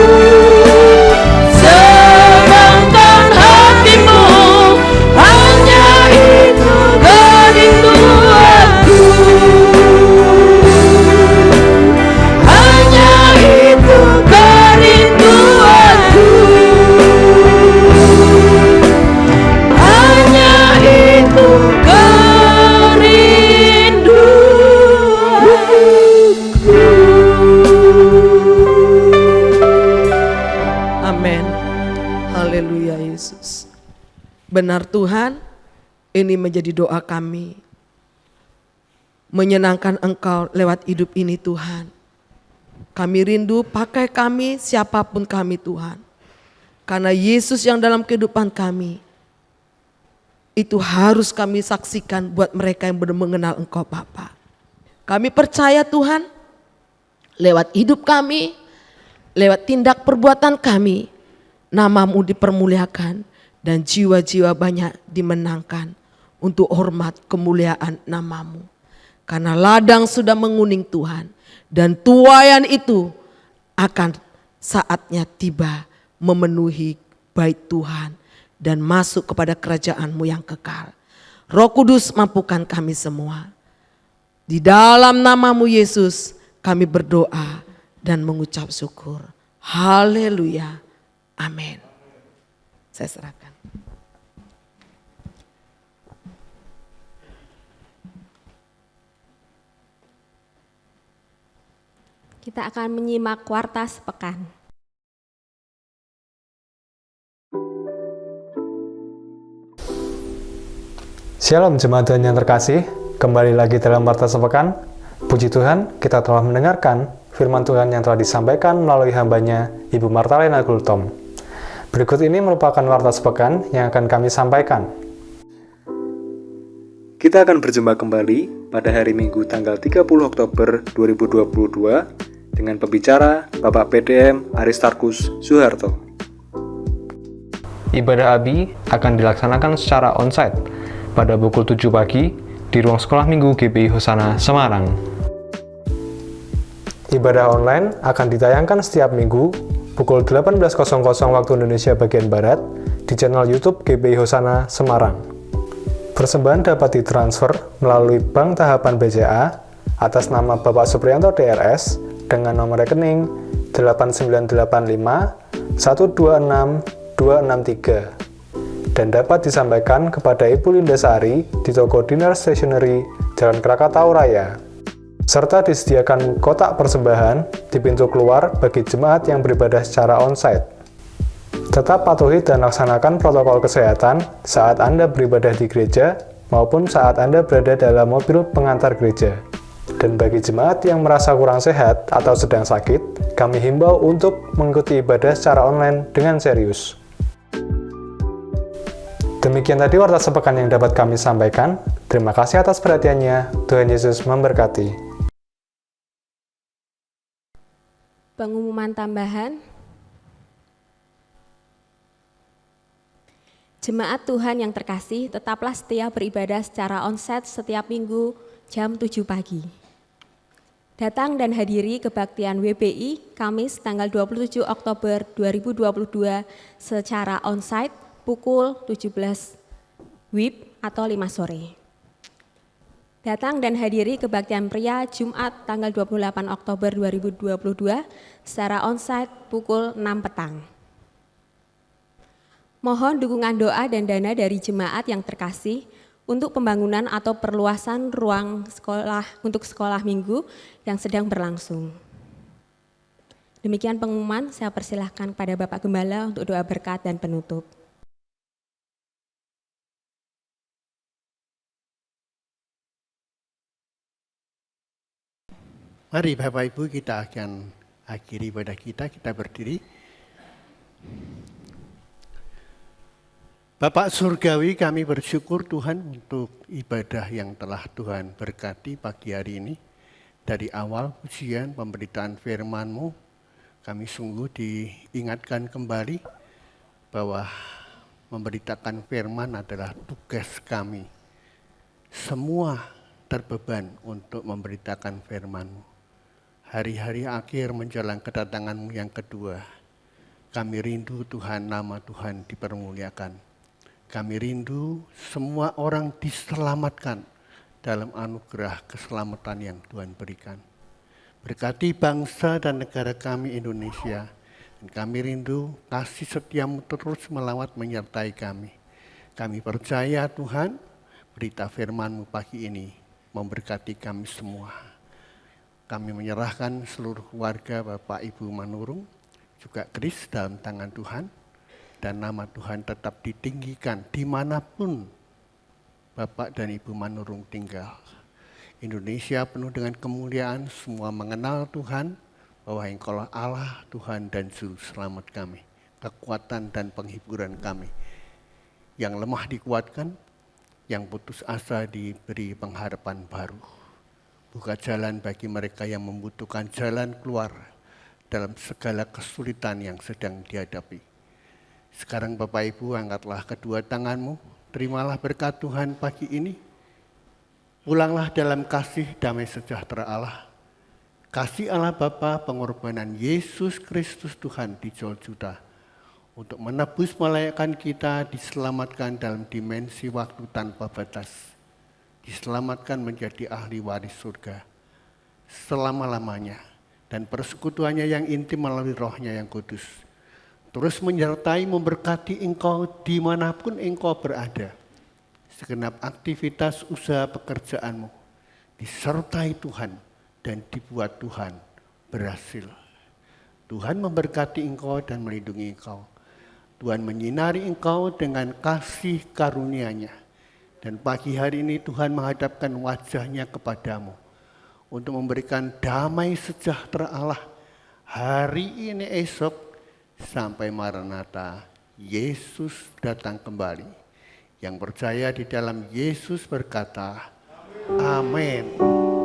Speaker 2: senangkan hatimu, hanya itu kerinduanku, hanya itu kerinduanku, hanya itu kerinduanku. Amin. Haleluya Yesus. Benar Tuhan, ini menjadi doa kami. Menyenangkan Engkau lewat hidup ini Tuhan. Kami rindu, pakai kami, siapapun kami Tuhan. Karena Yesus yang dalam kehidupan kami, itu harus kami saksikan buat mereka yang benar mengenal Engkau Bapa. Kami percaya Tuhan, lewat hidup kami, lewat tindak perbuatan kami, nama-Mu dipermuliakan dan jiwa-jiwa banyak dimenangkan untuk hormat kemuliaan nama-Mu. Karena ladang sudah menguning Tuhan, dan tuaian itu akan saatnya tiba memenuhi bait Tuhan dan masuk kepada kerajaan-Mu yang kekal. Roh Kudus mampukan kami semua. Di dalam nama-Mu Yesus kami berdoa dan mengucap syukur. Haleluya. Amin. Saya serahkan.
Speaker 1: Kita akan menyimak warta sepekan.
Speaker 5: Shalom jemaat Tuhan yang terkasih, kembali lagi dalam warta sepekan. Puji Tuhan, kita telah mendengarkan firman Tuhan yang telah disampaikan melalui hambanya Ibu Martalena Gultom. Berikut ini merupakan warta sepekan yang akan kami sampaikan. Kita akan berjumpa kembali pada hari Minggu tanggal 30 Oktober 2022 dengan pembicara Bapak PDM Aristarkus Suharto. Ibadah Abi akan dilaksanakan secara onsite pada pukul 7 pagi di ruang sekolah minggu GBI Hosana Semarang. Ibadah online akan ditayangkan setiap minggu pukul 18.00 waktu Indonesia bagian Barat di channel YouTube GBI Hosana Semarang. Persembahan dapat ditransfer melalui Bank Tahapan BCA atas nama Bapak Supriyanto DRS dengan nomor rekening 8985 126 263 dan dapat disampaikan kepada Ibu Linda Sari di toko Dinar Stationery Jalan Krakatau Raya. Serta disediakan kotak persembahan di pintu keluar bagi jemaat yang beribadah secara onsite. Tetap patuhi dan laksanakan protokol kesehatan saat Anda beribadah di gereja maupun saat Anda berada dalam mobil pengantar gereja. Dan bagi jemaat yang merasa kurang sehat atau sedang sakit, kami himbau untuk mengikuti ibadah secara online dengan serius. Demikian tadi warta sepekan yang dapat kami sampaikan. Terima kasih atas perhatiannya. Tuhan Yesus memberkati.
Speaker 1: Pengumuman tambahan. Jemaat Tuhan yang terkasih, tetaplah setia beribadah secara onsite setiap minggu jam 7 pagi. Datang dan hadiri kebaktian WBI Kamis tanggal 27 Oktober 2022 secara onsite pukul 17 WIB atau 5 sore. Datang dan hadiri kebaktian pria Jumat tanggal 28 Oktober 2022 secara onsite pukul 6 petang. Mohon dukungan doa dan dana dari jemaat yang terkasih untuk pembangunan atau perluasan ruang sekolah untuk sekolah minggu yang sedang berlangsung. Demikian pengumuman, saya persilahkan kepada Bapak Gembala untuk doa berkat dan penutup.
Speaker 6: Mari Bapak Ibu, kita akan akhiri ibadah kita berdiri. Bapak Surgawi, kami bersyukur Tuhan untuk ibadah yang telah Tuhan berkati pagi hari ini. Dari awal pujian pemberitaan firman-Mu, kami sungguh diingatkan kembali bahwa memberitakan firman adalah tugas kami. Semua terbeban untuk memberitakan firman-Mu. Hari-hari akhir menjelang kedatangan-Mu yang kedua, kami rindu Tuhan, nama Tuhan dipermuliakan. Kami rindu semua orang diselamatkan dalam anugerah keselamatan yang Tuhan berikan. Berkati bangsa dan negara kami Indonesia. Dan kami rindu kasih setia-Mu terus melawat menyertai kami. Kami percaya Tuhan, berita firman-Mu pagi ini memberkati kami semua. Kami menyerahkan seluruh keluarga Bapak Ibu Manurung, juga Kris dalam tangan Tuhan. Dan nama Tuhan tetap ditinggikan dimanapun Bapak dan Ibu Manurung tinggal. Indonesia penuh dengan kemuliaan, semua mengenal Tuhan, bahwa Engkaulah Allah, Tuhan dan Juru Selamat kami, kekuatan dan penghiburan kami. Yang lemah dikuatkan, yang putus asa diberi pengharapan baru. Buka jalan bagi mereka yang membutuhkan jalan keluar dalam segala kesulitan yang sedang dihadapi. Sekarang Bapak Ibu, angkatlah kedua tangan-Mu, terimalah berkat Tuhan pagi ini. Pulanglah dalam kasih damai sejahtera Allah. Kasih Allah Bapa, pengorbanan Yesus Kristus Tuhan di Joljuta, untuk menebus melayakkan kita diselamatkan dalam dimensi waktu tanpa batas, diselamatkan menjadi ahli waris surga selama-lamanya, dan persekutuannya yang intim melalui rohnya yang kudus, terus menyertai memberkati engkau dimanapun engkau berada. Segenap aktivitas usaha pekerjaanmu disertai Tuhan dan dibuat Tuhan berhasil. Tuhan memberkati engkau dan melindungi engkau. Tuhan menyinari engkau dengan kasih karunia-Nya. Dan pagi hari ini Tuhan menghadapkan wajah-Nya kepadamu untuk memberikan damai sejahtera Allah hari ini, esok, sampai Maranatha, Yesus datang kembali. Yang percaya di dalam Yesus berkata, amin.